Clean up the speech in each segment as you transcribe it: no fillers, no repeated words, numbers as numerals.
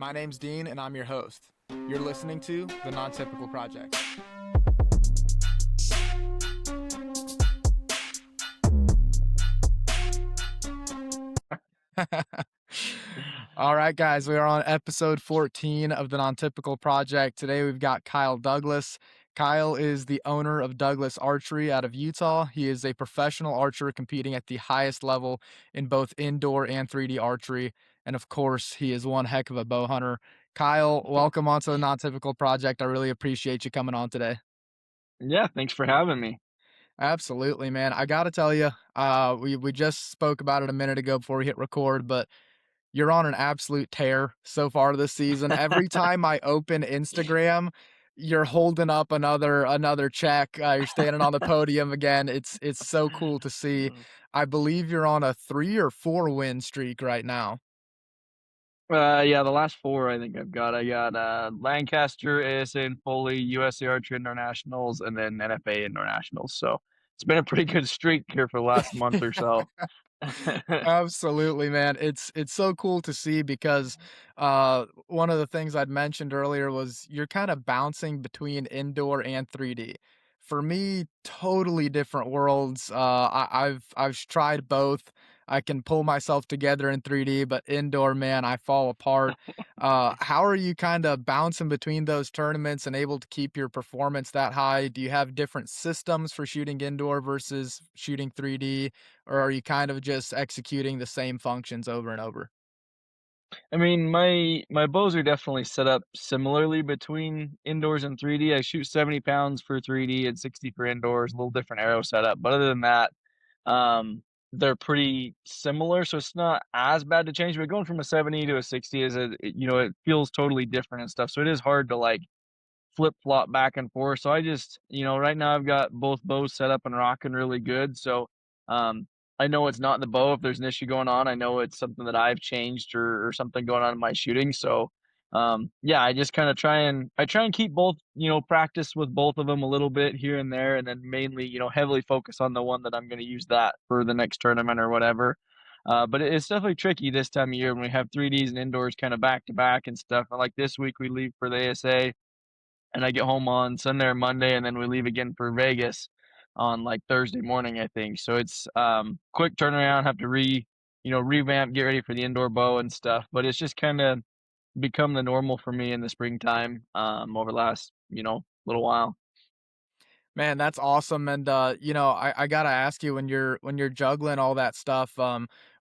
My name's Dean, and I'm your host. You're listening to The Non-Typical Project. All right, guys, we are on episode 14 of The Non-Typical Project. Today we've got Kyle Douglas. Kyle is the owner of Douglas Archery out of Utah. He is a professional archer competing at the highest level in both indoor and 3D archery. And of course, he is one heck of a bow hunter. Kyle, welcome onto The Non-Typical Project. I really appreciate you coming on today. Yeah, thanks for having me. Absolutely, man. I gotta tell you, we just spoke about it a minute ago before we hit record, but you're on an absolute tear so far this season. Every time I open Instagram, you're holding up another check. You're standing on the podium again. It's so cool to see. I believe you're on a 3 or 4 win streak right now. Yeah, the last 4 I think I've got. I got, Lancaster, ASA and Foley, USA Archery Internationals, and then NFA Internationals, so it's been a pretty good streak here for the last month or so. Absolutely, man. It's so cool to see because one of the things I'd mentioned earlier was you're kind of bouncing between indoor and 3D. For me, totally different worlds. I've tried both. I can pull myself together in 3D, but indoor, man, I fall apart. How are you kind of bouncing between those tournaments and able to keep your performance that high? Do you have different systems for shooting indoor versus shooting 3D? Or are you kind of just executing the same functions over and over? I mean, my bows are definitely set up similarly between indoors and 3D. I shoot 70 pounds for 3D and 60 for indoors, a little different arrow setup, but other than that, they're pretty similar, so it's not as bad to change, but going from a 70 to a 60 is it feels totally different and stuff, so it is hard to, like, flip-flop back and forth, so I just right now I've got both bows set up and rocking really good, so, um, I know it's not the bow if there's an issue going on, I know it's something that I've changed or something going on in my shooting, so, yeah, I just kinda try and keep both, practice with both of them a little bit here and there, and then mainly, heavily focus on the one that I'm gonna use that for the next tournament or whatever. But it's definitely tricky this time of year when we have 3Ds and indoors kinda back to back and stuff, and, like, this week we leave for the ASA, and I get home on Sunday or Monday, and then we leave again for Vegas on, like, Thursday morning, I think. So it's, quick turnaround, have to revamp, get ready for the indoor bow and stuff, but it's just kinda become the normal for me in the springtime, over the last, little while. Man, that's awesome. And I gotta ask you when you're juggling all that stuff,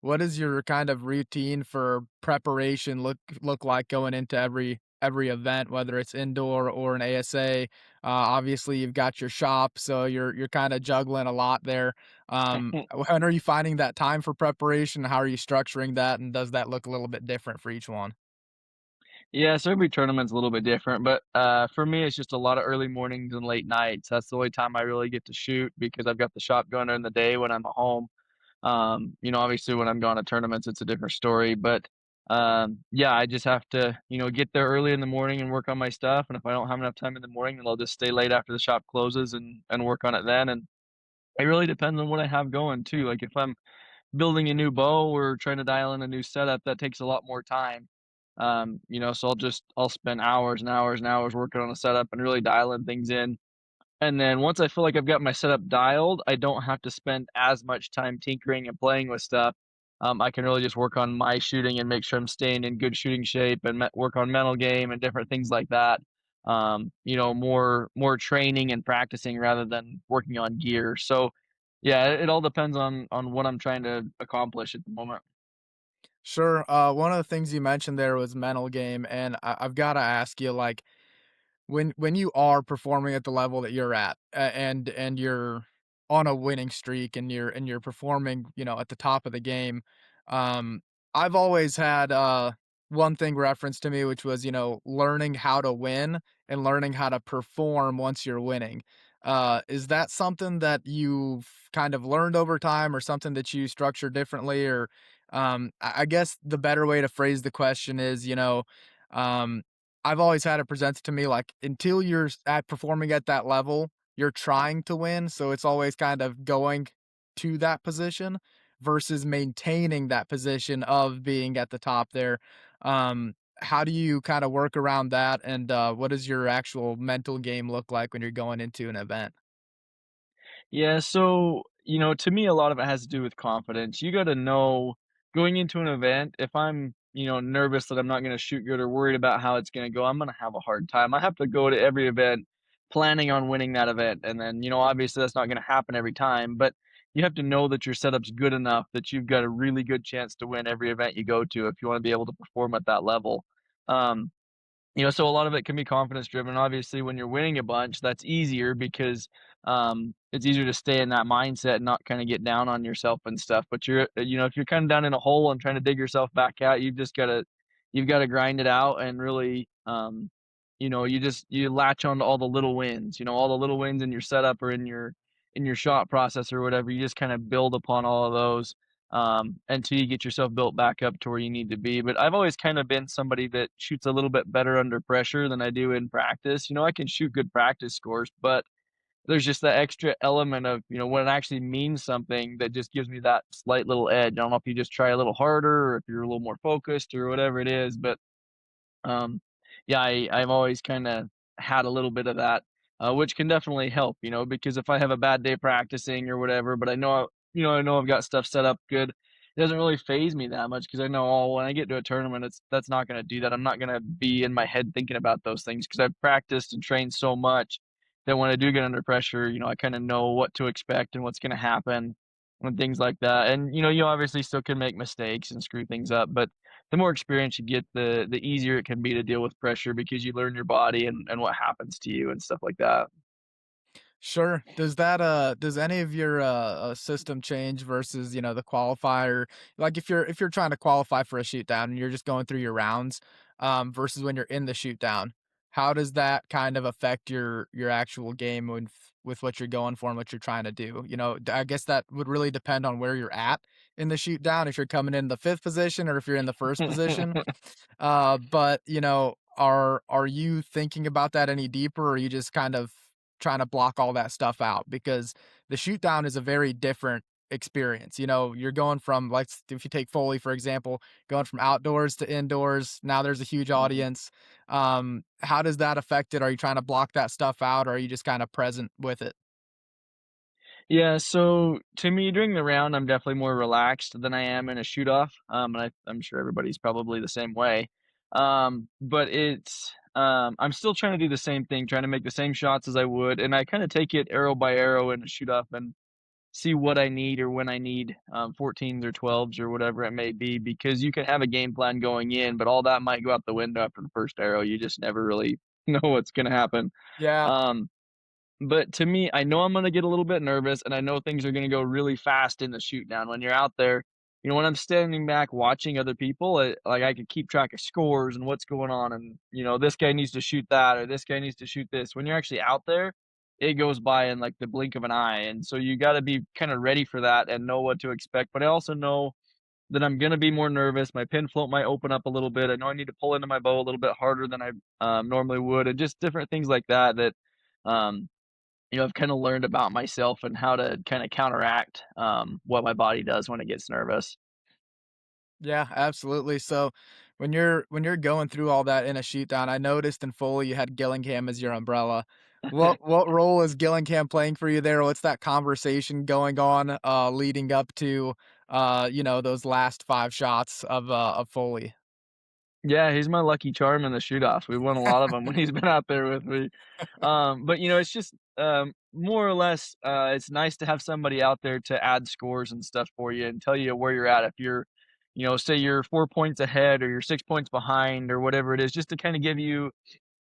what does your kind of routine for preparation look like going into every event, whether it's indoor or an ASA? Obviously you've got your shop, so you're kind of juggling a lot there. When are you finding that time for preparation? How are you structuring that? And does that look a little bit different for each one? Yeah, so every tournament's a little bit different, but, for me, it's just a lot of early mornings and late nights. That's the only time I really get to shoot because I've got the shop going during the day when I'm at home. Obviously, when I'm going to tournaments, it's a different story, but, yeah, I just have to, get there early in the morning and work on my stuff, and if I don't have enough time in the morning, then I'll just stay late after the shop closes and work on it then, and it really depends on what I have going too. Like, if I'm building a new bow or trying to dial in a new setup, that takes a lot more time. So I'll spend hours and hours and hours working on a setup and really dialing things in. And then once I feel like I've got my setup dialed, I don't have to spend as much time tinkering and playing with stuff. I can really just work on my shooting and make sure I'm staying in good shooting shape and work on mental game and different things like that. More training and practicing rather than working on gear. So, yeah, it all depends on what I'm trying to accomplish at the moment. Sure. One of the things you mentioned there was mental game, and I've got to ask you, like, when you are performing at the level that you're at, and you're on a winning streak, and you're performing, at the top of the game, um, I've always had one thing referenced to me, which was learning how to win and learning how to perform once you're winning. Is that something that you've kind of learned over time, or something that you structure differently, or I guess the better way to phrase the question is, um, I've always had it presented to me like until you're at performing at that level, you're trying to win, so it's always kind of going to that position versus maintaining that position of being at the top there. how do you kinda work around that, and, what does your actual mental game look like when you're going into an event? Yeah, so, to me, a lot of it has to do with confidence. You gotta know going into an event, if I'm, nervous that I'm not gonna shoot good or worried about how it's gonna go, I'm gonna have a hard time. I have to go to every event planning on winning that event. And then, obviously that's not gonna happen every time, but you have to know that your setup's good enough that you've got a really good chance to win every event you go to if you wanna be able to perform at that level. Um, so a lot of it can be confidence driven. Obviously, when you're winning a bunch, that's easier because it's easier to stay in that mindset and not kind of get down on yourself and stuff. But if you're kind of down in a hole and trying to dig yourself back out, you've got to grind it out and really, you latch on to all the little wins. All the little wins in your setup or in your shot process or whatever. You just kind of build upon all of those until you get yourself built back up to where you need to be. But I've always kind of been somebody that shoots a little bit better under pressure than I do in practice. I can shoot good practice scores, but there's just that extra element of, when it actually means something that just gives me that slight little edge. I don't know if you just try a little harder or if you're a little more focused or whatever it is, but um, yeah, I've always kinda had a little bit of that, which can definitely help, because if I have a bad day practicing or whatever, but I know I've got stuff set up good, it doesn't really phase me that much because I know, oh, when I get to a tournament, that's not gonna do that. I'm not gonna be in my head thinking about those things because 'cause I've practiced and trained so much that when I do get under pressure, I kinda know what to expect and what's gonna happen and things like that. And, you obviously still can make mistakes and screw things up, but the more experience you get, the easier it can be to deal with pressure because you learn your body and what happens to you and stuff like that. Sure. Does any of your, system change versus, the qualifier? Like, if you're trying to qualify for a shoot down and you're just going through your rounds, versus when you're in the shoot down, how does that kind of affect your actual game with what you're going for and what you're trying to do? I guess that would really depend on where you're at in the shoot down, if you're coming in the 5th position or if you're in the 1st position. But, are you thinking about that any deeper, or are you just kind of trying to block all that stuff out? Because the shoot down is a very different experience. You're going from, like, if you take Foley, for example, going from outdoors to indoors. Now there's a huge Mhm. audience. How does that affect it? Are you trying to block that stuff out, or are you just kind of present with it? Yeah, so to me, during the round, I'm definitely more relaxed than I am in a shoot off. And I'm sure everybody's probably the same way. But I'm still trying to do the same thing, trying to make the same shots as I would, and I kind of take it arrow by arrow in a shoot off and see what I need or when I need 14s or 12s or whatever it may be, because you can have a game plan going in, but all that might go out the window after the first arrow. You just never really know what's going to happen. Yeah. Um, but to me, I know I'm gonna get a little bit nervous, and I know things are gonna go really fast in the shoot down. When you're out there, when I'm standing back watching other people, like, I can keep track of scores and what's going on, and, this guy needs to shoot that, or this guy needs to shoot this. When you're actually out there, it goes by in, like, the blink of an eye, and so you gotta be kinda ready for that and know what to expect. But I also know that I'm gonna be more nervous. My pin float might open up a little bit. I know I need to pull into my bow a little bit harder than I, normally would, and just different things like that um I've kinda learned about myself and how to kinda counteract, what my body does when it gets nervous. Yeah, absolutely. So when you're going through all that in a shoot down, I noticed in Foley you had Gillingham as your umbrella. What role is Gillingham playing for you there? What's that conversation going on leading up to those last 5 shots of Foley? Yeah, he's my lucky charm in the shoot-offs. We won a lot of them when he's been out there with me. But, it's just, more or less, it's nice to have somebody out there to add scores and stuff for you and tell you where you're at. If you're, say you're 4 points ahead or you're 6 points behind or whatever it is, just to kinda give you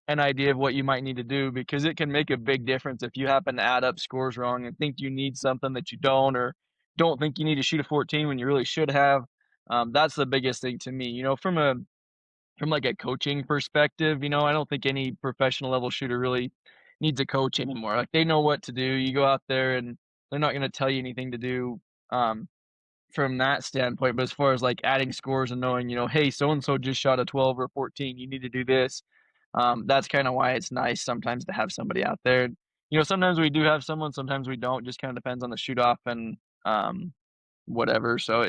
an idea of what you might need to do, because it can make a big difference if you happen to add up scores wrong and think you need something that you don't, or don't think you need to shoot a 14 when you really should have. That's the biggest thing to me. From like a coaching perspective, I don't think any professional level shooter really needs a coach anymore. Like, they know what to do. You go out there and they're not going to tell you anything to do. From that standpoint. But as far as, like, adding scores and knowing, "Hey, so and so just shot a 12 or 14, you need to do this." That's kinda why it's nice sometimes to have somebody out there. Sometimes we do have someone, sometimes we don't, just kinda depends on the shoot off and, whatever. So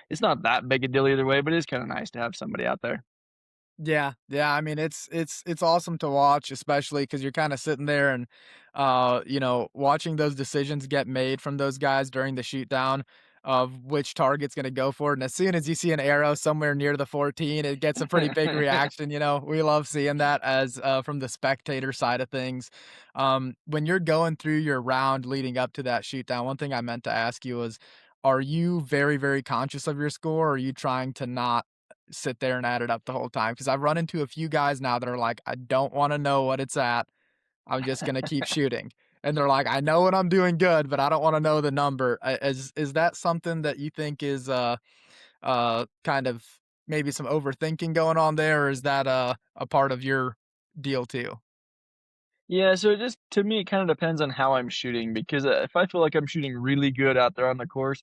it's not that big a deal either way, but it is kinda nice to have somebody out there. Yeah, yeah, I mean, it's awesome to watch, especially because 'cause you're kinda sitting there and, watching those decisions get made from those guys during the shoot down of which target's gonna go for it, and as soon as you see an arrow somewhere near the 14, it gets a pretty big reaction, we love seeing that as, from the spectator side of things. When you're going through your round leading up to that shoot down, one thing I meant to ask you was, are you very, very conscious of your score, or are you trying to not sit there and add it up the whole time? Because 'cause I've run into a few guys now that are like, "I don't wanna know what it's at, I'm just gonna keep shooting." And they're like, "I know when I'm doing good, but I don't wanna know the number." Is that something that you think is, kind of maybe some overthinking going on there, or is that, a part of your deal too? Yeah, so it just to me, it kinda depends on how I'm shooting because, if I feel like I'm shooting really good out there on the course,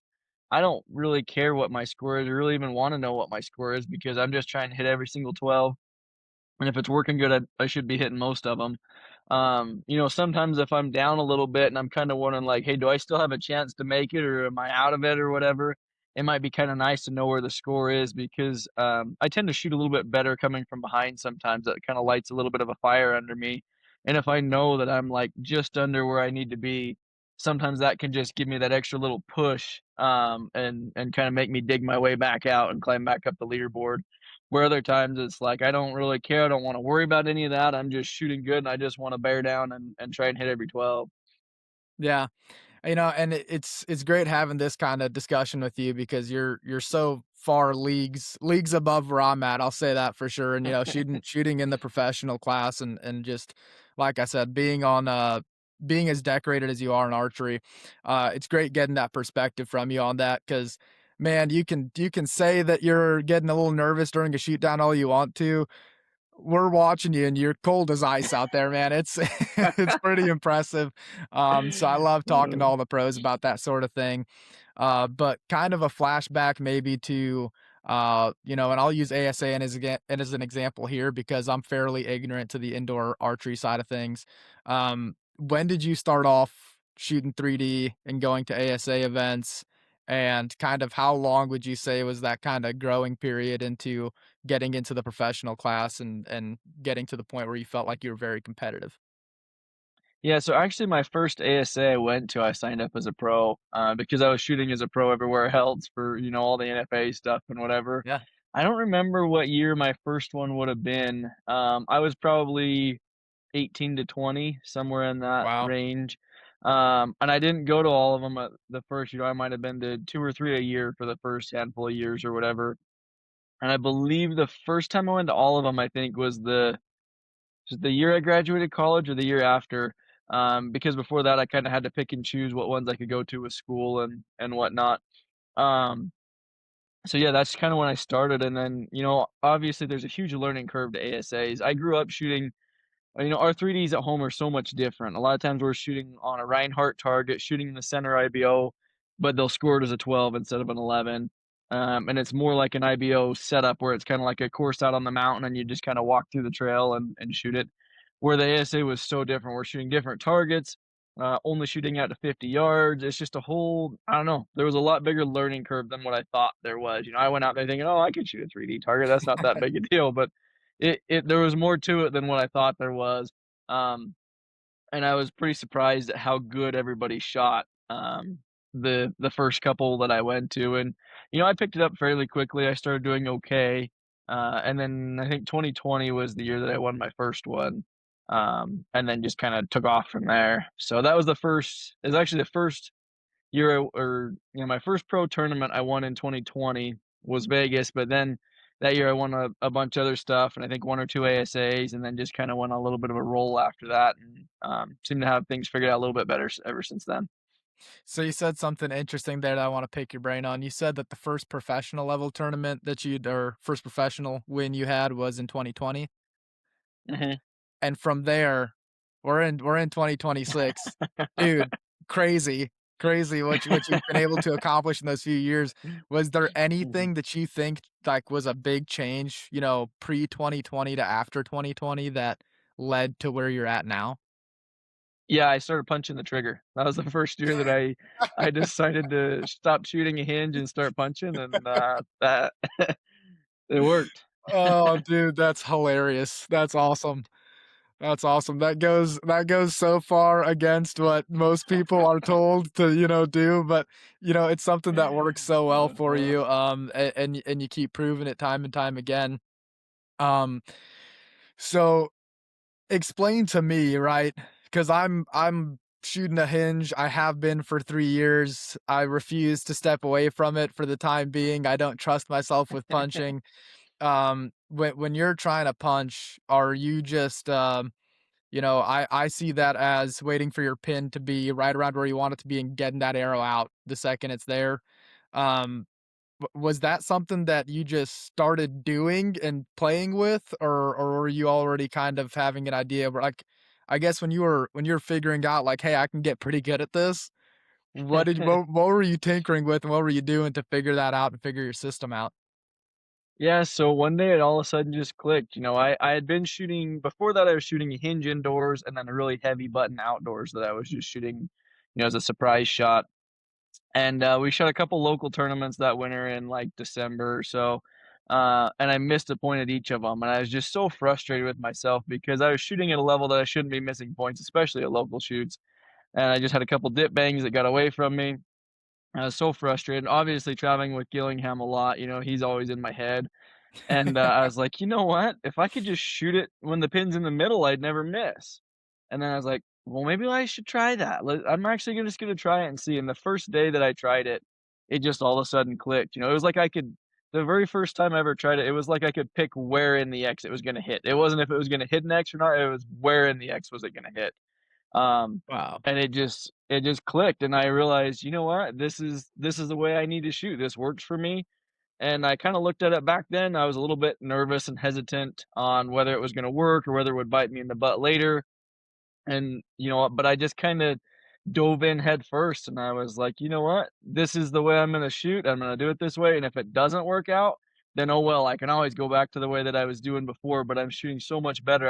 I don't really care what my score is or really even wanna know what my score is because I'm just trying to hit every single 12. And if it's working good, I should be hitting most of them. Sometimes if I'm down a little bit and I'm kinda wondering like, "Hey, do I still have a chance to make it or am I out of it or whatever?" It might be kinda nice to know where the score is because, I tend to shoot a little bit better coming from behind sometimes. That kinda lights a little bit of a fire under me. And if I know that I'm, like, just under where I need to be, sometimes that can just give me that extra little push, and kinda make me dig my way back out and climb back up the leaderboard. Where other times it's like, I don't really care, I don't wanna worry about any of that, I'm just shooting good and I just wanna bear down and try and hit every 12. Yeah. And it's great having this kinda discussion with you because you're so far leagues above where I'm at, I'll say that for sure, and, shooting in the professional class and just, like I said, being as decorated as you are in archery, it's great getting that perspective from you on that because man, you can say that you're getting a little nervous during a shoot down all you want to, we're watching you and you're cold as ice out there, man. It's it's pretty impressive. So I love talking to Mm. all the pros about that sort of thing. But kind of a flashback maybe to and I'll use ASA and as an example here because I'm fairly ignorant to the indoor archery side of things. When did you start off shooting 3D and going to ASA events? And kind of how long would you say was that kind of growing period into getting into the professional class and getting to the point where you felt like you were very competitive? Yeah, so actually my first ASA I went to, I signed up as a pro, because I was shooting as a pro everywhere else for, all the NFA stuff and whatever. Yeah. I don't remember what year my first one would have been. I was probably 18 to 20, somewhere in that Wow. range. And I didn't go to all of them at the first, I might have been to 2 or 3 a year for the first handful of years or whatever. And I believe the first time I went to all of them, I think was the year I graduated college or the year after, because before that, I kinda had to pick and choose what ones I could go to with school and whatnot. Um, so yeah, that's kinda when I started, and then, obviously, there's a huge learning curve to ASAs. I grew up shooting our 3Ds at home are so much different. A lot of times we're shooting on a Reinhardt target, shooting in the center IBO, but they'll score it as a 12 instead of an 11. And it's more like an IBO setup where it's kind of like a course out on the mountain and you just kind of walk through the trail and shoot it. Where the ASA was so different. We're shooting different targets, only shooting out to 50 yards. It's just a whole, I don't know. There was a lot bigger learning curve than what I thought there was. I went out there thinking, oh, I could shoot a 3D target. That's not that big a deal. But there was more to it than what I thought there was, um, and I was pretty surprised at how good everybody shot, the first couple that I went to, and, I picked it up fairly quickly, I started doing okay, and then I think 2020 was the year that I won my first one, and then just kinda took off from there. So that was actually the first year my first pro tournament I won in 2020 was Vegas, but then that year I won a bunch of other stuff and I think 1 or 2 ASAs and then just kinda went on a little bit of a roll after that and, seem to have things figured out a little bit better ever since then. So you said something interesting there that I wanna pick your brain on. You said that the first professional level tournament that you'd or first professional win you had was in 2020? Mhm. And from there, we're in 2026. Dude, crazy, crazy what you've been able to accomplish in those few years. Was there Mhm. anything that you think, like, was a big change, pre-2020 to after 2020 that led to where you're at now? Yeah, I started punching the trigger. That was the first year that I decided to stop shooting a hinge and start punching and, that it worked. Oh, dude, that's hilarious. That's awesome. That's awesome. That goes so far against what most people are told to, do, but, it's something that works so well for Uh-huh. you, and you keep proving it time and time again. Um, so explain to me, right? Because I'm shooting a hinge. I have been for 3 years. I refuse to step away from it for the time being. I don't trust myself with punching. When you're trying to punch, are you just I see that as waiting for your pin to be right around where you want it to be and getting that arrow out the second it's there. Um, was that something that you just started doing and playing with, or were you already kind of having an idea where, like, I guess when you were figuring out like, "Hey, I can get pretty good at this," what were you tinkering with and what were you doing to figure that out and figure your system out? Yeah, so one day it all of a sudden just clicked. I had been shooting before that. I was shooting a hinge indoors and then a really heavy button outdoors that I was just shooting, as a surprise shot. And we shot a couple local tournaments that winter in like December or so. And I missed a point at each of them. And I was just so frustrated with myself because I was shooting at a level that I shouldn't be missing points, especially at local shoots. And I just had a couple dip bangs that got away from me. I was so frustrated. Obviously, traveling with Gillingham a lot, he's always in my head. And, I was like, "You know what? If I could just shoot it when the pin's in the middle, I'd never miss." And then I was like, "Well, maybe I should try that. I'm actually just gonna try it and see." And the first day that I tried it, it just all of a sudden clicked. It was like I could the very first time I ever tried it, it was like I could pick where in the X it was gonna hit. It wasn't if it was gonna hit an X or not, it was where in the X was it gonna hit. Um, Wow. and it just clicked, and I realized, "You know what? This is the way I need to shoot. This works for me." And I kinda looked at it back then. I was a little bit nervous and hesitant on whether it was gonna work or whether it would bite me in the butt later, and, but I just kinda dove in head first, and I was like, "You know what? This is the way I'm gonna shoot. I'm gonna do it this way, and if it doesn't work out, then, oh well, I can always go back to the way that I was doing before, but I'm shooting so much better."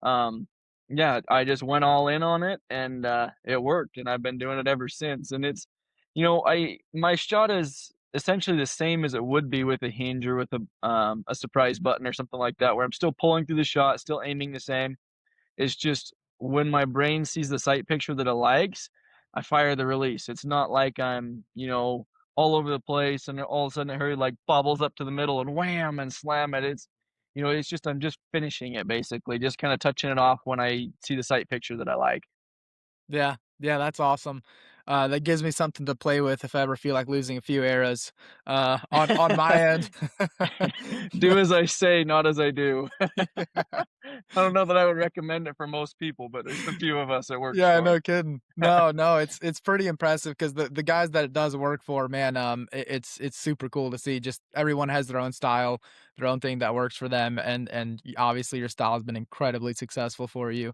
Um yeah, I just went all in on it, and, it worked, and I've been doing it ever since, and I my shot is essentially the same as it would be with a hinge or with a surprise button or something like that, where I'm still pulling through the shot, still aiming the same. It's just when my brain sees the sight picture that it likes, I fire the release. It's not like I'm, all over the place and all of a sudden it hurry like bobbles up to the middle and wham and slam it. It's just I'm just finishing it basically, just kind of touching it off when I see the sight picture that I like. Yeah, yeah, that's awesome. That gives me something to play with if I ever feel like losing a few arrows, on my end. Do as I say, not as I do. I don't know that I would recommend it for most people, but there's a few of us it works Yeah, for. no kidding. No, no, it's pretty impressive because the guys that it does work for, man, it's super cool to see. Just everyone has their own style, their own thing that works for them, and obviously your style has been incredibly successful for you.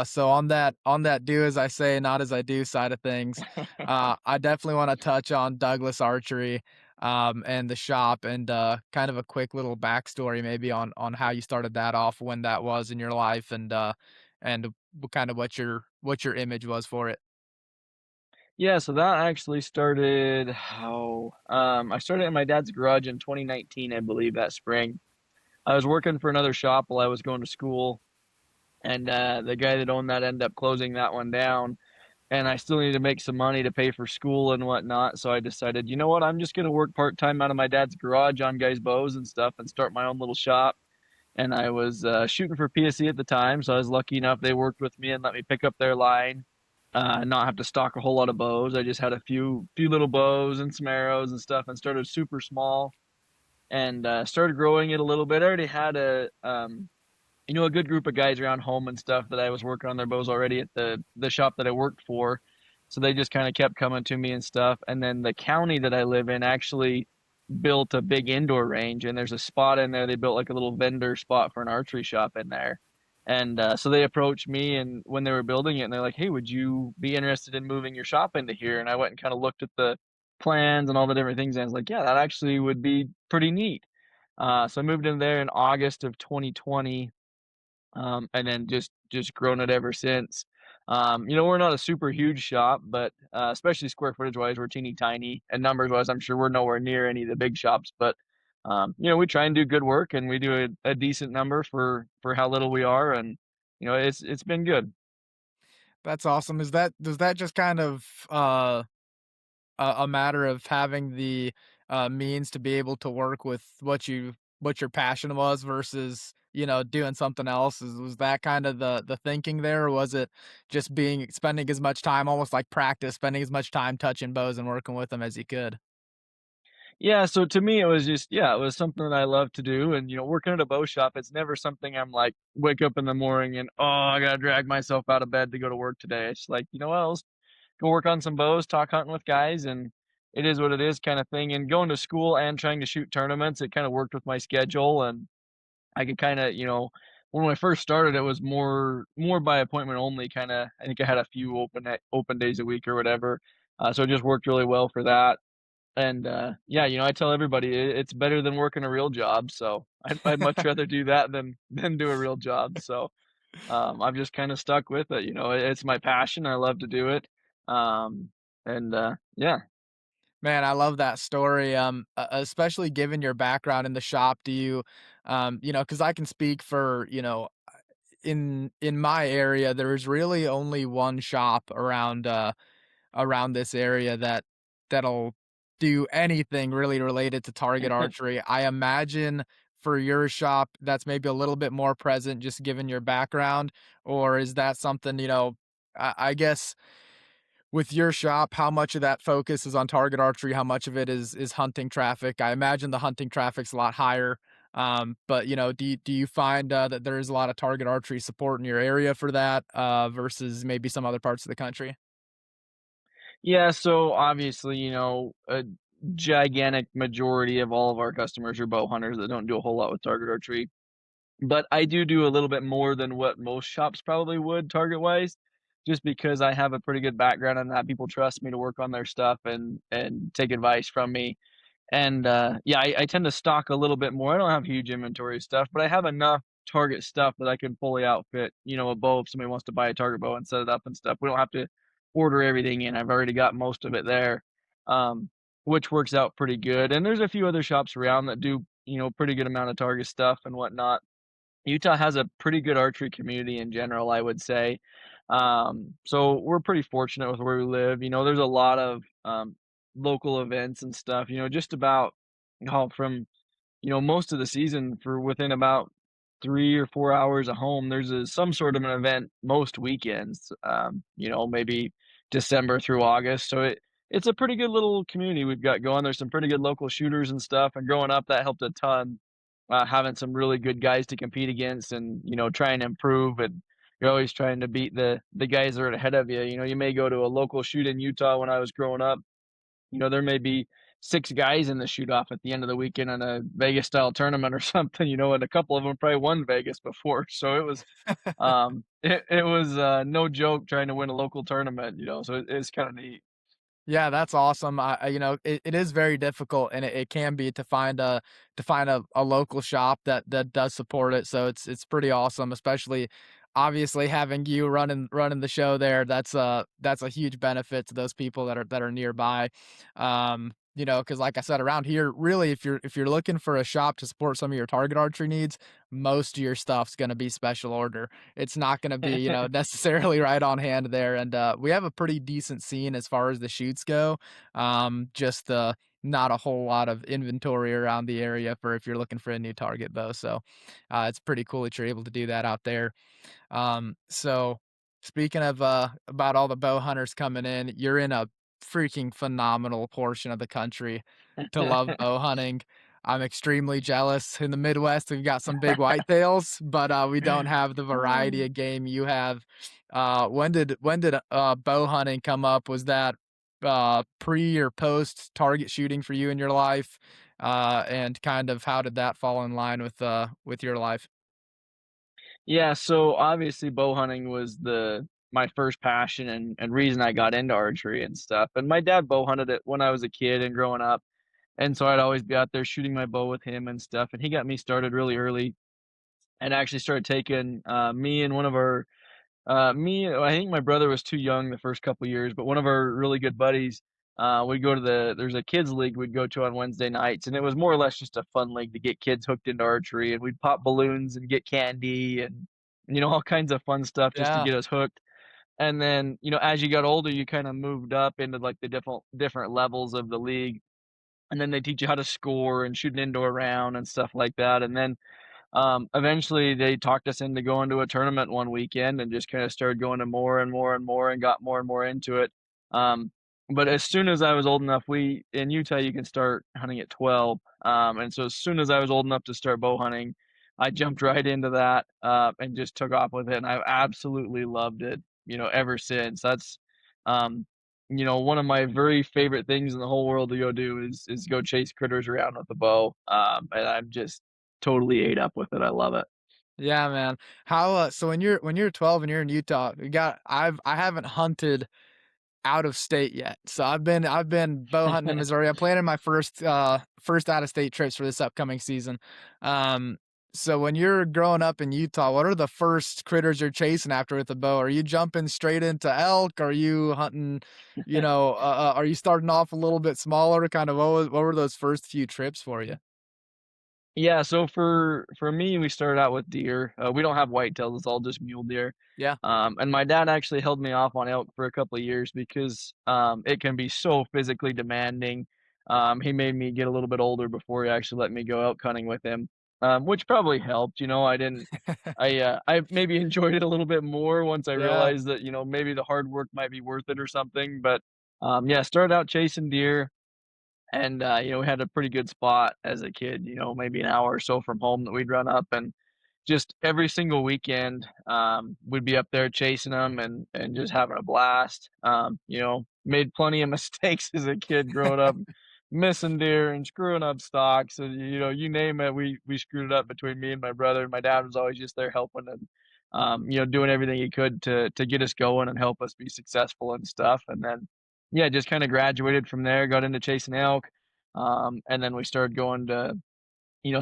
So on that do as I say, not as I do side of things, I definitely want to touch on Douglas Archery, and the shop, and kind of a quick little backstory maybe on how you started that off, when that was in your life, and kind of what your image was for it. Yeah, so that actually started I started in my dad's garage in 2019, I believe, that spring. I was working for another shop while I was going to school, and, the guy that owned that ended up closing that one down, and I still needed to make some money to pay for school and whatnot, so I decided, "You know what? I'm just gonna work part-time out of my dad's garage on guys' bows and stuff and start my own little shop." And I was, shooting for PSE at the time, so I was lucky enough they worked with me and let me pick up their line, not have to stock a whole lot of bows. I just had a few little bows and some arrows and stuff and started super small and, started growing it a little bit. I already had a good group of guys around home and stuff that I was working on their bows already at the shop that I worked for. So they just kind of kept coming to me and stuff. And then the county that I live in actually built a big indoor range, and there's a spot in there. They built like a little vendor spot for an archery shop in there. And so they approached me, and when they were building it, and they're like, "Hey, would you be interested in moving your shop into here?" And I went and kind of looked at the plans and all the different things, and I was like, "Yeah, that actually would be pretty neat." So I moved in there in August of 2020, and then just grown it ever since. We're not a super huge shop, but especially square footage wise, we're teeny tiny, and numbers wise, I'm sure we're nowhere near any of the big shops. But We try and do good work, and we do a decent number for how little we are, and it's been good. That's awesome. Is that does that just kind of, a matter of having the, means to be able to work with what your passion was versus, doing something else? Was that kind of the thinking there, or was it just being spending as much time, almost like practice, spending as much time touching bows and working with them as you could? Yeah, so to me, it was just yeah, it was something that I love to do, and working at a bow shop, it's never something I'm like wake up in the morning and oh, I gotta drag myself out of bed to go to work today. It's like what, let's go work on some bows, talk hunting with guys, and it is what it is, kind of thing. And going to school and trying to shoot tournaments, it kind of worked with my schedule, and I could kind of when I first started, it was more by appointment only. Kind of, I think I had a few open days a week or whatever, so it just worked really well for that. And, yeah, I tell everybody it's better than working a real job, so I'd much rather do that than do a real job, so, I've just kinda stuck with it, it's my passion, I love to do it, and, yeah. Man, I love that story, especially given your background in the shop. Do you, because I can speak for, in my area, there's really only one shop around this area that'll do anything really related to target archery. I imagine for your shop, that's maybe a little bit more present just given your background, or is that something, I guess with your shop, how much of that focus is on target archery? How much of it is hunting traffic? I imagine the hunting traffic's a lot higher. But do you find that there is a lot of target archery support in your area for that versus maybe some other parts of the country? Yeah, so, obviously, a gigantic majority of all of our customers are bow hunters that don't do a whole lot with target archery. But I do a little bit more than what most shops probably would target-wise, just because I have a pretty good background in that. People trust me to work on their stuff and take advice from me. And, yeah, I tend to stock a little bit more. I don't have huge inventory of stuff, but I have enough target stuff that I can fully outfit, a bow if somebody wants to buy a target bow and set it up and stuff. We don't have to order everything in. I've already got most of it there, um, which works out pretty good. And there's a few other shops around that do, pretty good amount of target stuff and whatnot. Utah has a pretty good archery community in general, I would say. So we're pretty fortunate with where we live. There's a lot of local events and stuff, just about from most of the season for within about 3 or 4 hours of home, there's some sort of an event most weekends, maybe December through August. So it's a pretty good little community we've got going. There's some pretty good local shooters and stuff. And growing up, that helped a ton, having some really good guys to compete against and, trying to improve. And you're always trying to beat the guys that are ahead of you. You may go to a local shoot in Utah when I was growing up. There may be 6 guys in the shoot off at the end of the weekend in a Vegas style tournament or something, and a couple of them probably won Vegas before. So it was no joke trying to win a local tournament, so it's kinda neat. Yeah, that's awesome. It is very difficult, and it can be to find a local shop that does support it. So it's pretty awesome, especially obviously having you running the show there. That's a huge benefit to those people that are nearby. Because like I said, around here, really, if you're looking for a shop to support some of your target archery needs, most of your stuff's gonna be special order. It's not gonna be, necessarily right on hand there, and, we have a pretty decent scene as far as the shoots go, just, not a whole lot of inventory around the area for if you're looking for a new target bow, so, it's pretty cool that you're able to do that out there. So speaking of, about all the bow hunters coming in, you're in a freaking phenomenal portion of the country to love bow hunting. I'm extremely jealous. In the Midwest, we've got some big whitetails, but, we don't have the variety of game you have. When did bow hunting come up? Was that, pre or post target shooting for you in your life? And kind of how did that fall in line with your life? Yeah, so obviously bow hunting was the my first passion and reason I got into archery and stuff. And my dad bow hunted it when I was a kid and growing up. And so I'd always be out there shooting my bow with him and stuff. And he got me started really early and actually started taking me and one of our I think my brother was too young the first couple years, but one of our really good buddies we'd go to there's a kids league we'd go to on Wednesday nights, and it was more or less just a fun league to get kids hooked into archery, and we'd pop balloons and get candy and, all kinds of fun stuff just to Yeah. get us hooked. And then, as you got older, you kinda moved up into, like, the different levels of the league, and then they teach you how to score and shoot an indoor round and stuff like that, and then eventually, they talked us into going to a tournament one weekend and just kinda started going to more and more and more and got more and more into it. Um, but as soon as I was old enough, we in Utah, you can start hunting at 12, and so as soon as I was old enough to start bow hunting, I jumped right into that, and just took off with it, and I've absolutely loved it, ever since. That's, um, one of my very favorite things in the whole world to go do is go chase critters around with a bow, and I'm just totally ate up with it, I love it. Yeah, man. How, so when you're 12 and you're in Utah, I haven't hunted out of state yet. So I've been bow hunting in Missouri. I'm planning my first out of state trips for this upcoming season. Um, so when you're growing up in Utah, what are the first critters you're chasing after with the bow? Are you jumping straight into elk? Are you hunting, are you starting off a little bit smaller? Kind of what were those first few trips for you? Yeah, so for me, we started out with deer. We don't have whitetails; it's all just mule deer. Yeah. And my dad actually held me off on elk for a couple of years because it can be so physically demanding. He made me get a little bit older before he actually let me go elk hunting with him, which probably helped. I didn't. I maybe enjoyed it a little bit more once I Yeah. realized that maybe the hard work might be worth it or something. But yeah, started out chasing deer. And, we had a pretty good spot as a kid, maybe an hour or so from home that we'd run up and just every single weekend, we'd be up there chasing them and just having a blast. Made plenty of mistakes as a kid growing up, missing deer and screwing up stocks and, you name it, we screwed it up between me and my brother, and my dad was always just there helping and, doing everything he could to get us going and help us be successful and stuff, and then, yeah, just kinda graduated from there, got into chasing elk, and then we started going to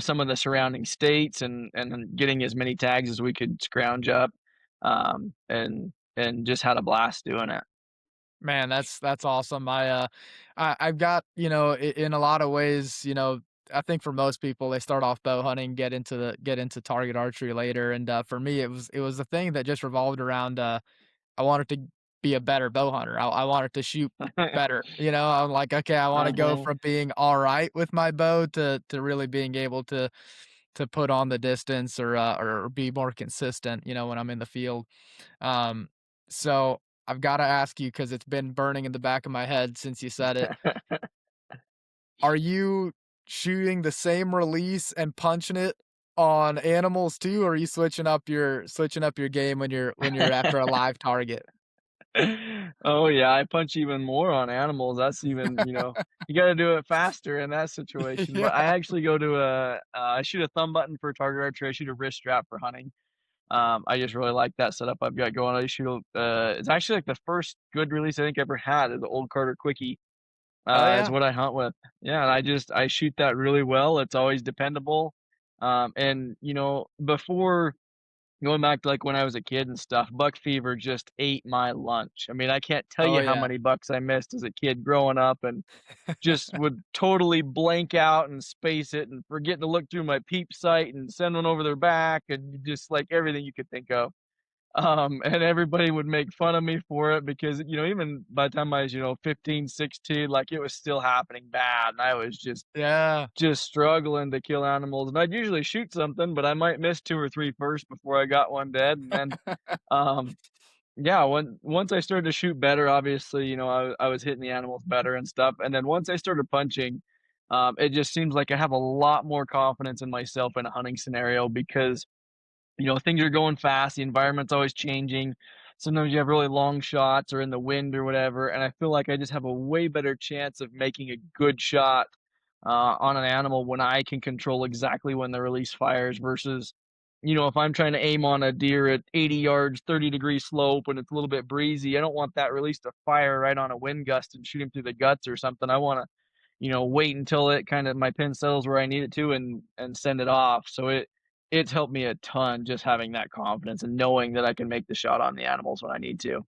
some of the surrounding states and then getting as many tags as we could scrounge up, and just had a blast doing it. Man, that's awesome. I've got, in a lot of ways, I think for most people they start off bow hunting, get into target archery later, and for me it was a thing that just revolved around I wanted to be a better bow hunter. I wanted to shoot better. I'm like, okay, I want to go Uh-huh. from being all right with my bow to really being able to put on the distance or be more consistent, when I'm in the field. Um, so I've gotta ask you because 'cause it's been burning in the back of my head since you said it. Are you shooting the same release and punching it on animals too, or are you switching up your game when you're after a live target? Oh, yeah, I punch even more on animals, that's even you gotta do it faster in that situation, Yeah. but I actually go to I shoot a thumb button for target archery, I shoot a wrist strap for hunting. I just really like that setup I've got going. I shoot it's actually like the first good release I think I ever had is the old Carter Quickie, Oh, is yeah. what I hunt with. Yeah, and I shoot that really well. It's always dependable. And before going back to like when I was a kid and stuff, buck fever just ate my lunch. I mean, I can't tell Oh, you how yeah. many bucks I missed as a kid growing up and just would totally blank out and space it and forget to look through my peep sight and send one over their back and just like everything you could think of. And everybody would make fun of me for it because, even by the time I was, 15, 16, like it was still happening bad. And I was Yeah. just struggling to kill animals. And I'd usually shoot something, but I might miss 2 or 3 first before I got one dead. And then, um, yeah, once I started to shoot better, obviously, I was hitting the animals better and stuff. And then once I started punching, it just seems like I have a lot more confidence in myself in a hunting scenario because things are going fast, the environment's always changing. Sometimes you have really long shots or in the wind or whatever, and I feel like I just have a way better chance of making a good shot, on an animal when I can control exactly when the release fires versus, if I'm trying to aim on a deer at 80 yards, 30-degree slope, and it's a little bit breezy, I don't want that release to fire right on a wind gust and shoot him through the guts or something. I wanna, wait until it kinda my pin settles where I need it to and send it off. So it's helped me a ton just having that confidence and knowing that I can make the shot on the animals when I need to.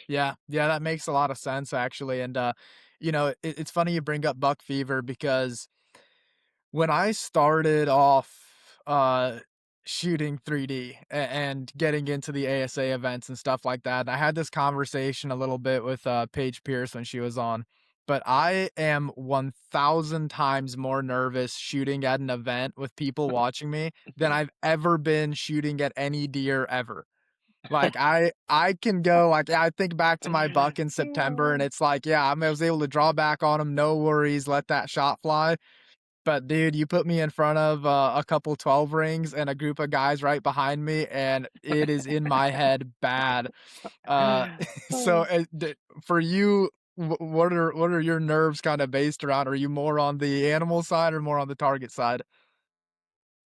Yeah, yeah, that makes a lot of sense actually, and, it's funny you bring up buck fever because when I started off, shooting 3D and getting into the ASA events and stuff like that, I had this conversation a little bit with, Paige Pierce when she was on, but I am 1,000 times more nervous shooting at an event with people watching me than I've ever been shooting at any deer ever. Like, I can go like, I think back to my buck in September, and it's like, yeah, I was able to draw back on him, no worries, let that shot fly. But dude, you put me in front of, a couple 12 rings and a group of guys right behind me, and it is in my head bad. Uh, so, d for you, what are your nerves kinda based around? Are you more on the animal side or more on the target side?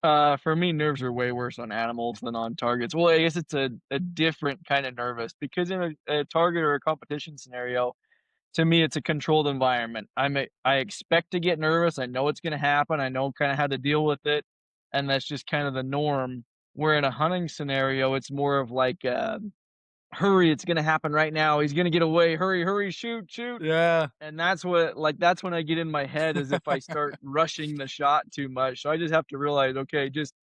For me, nerves are way worse on animals than on targets. Well, I guess it's a different kind of nervous because in a target or a competition scenario, to me, it's a controlled environment. I expect to get nervous. I know it's going to happen. I know kind of how to deal with it, and that's just kind of the norm. Where in a hunting scenario, it's more of like, hurry, it's going to happen right now. He's going to get away. Hurry, hurry, shoot, shoot. Yeah. And that's what like, that's when I get in my head as if I start rushing the shot too much. So I just have to realize, okay, just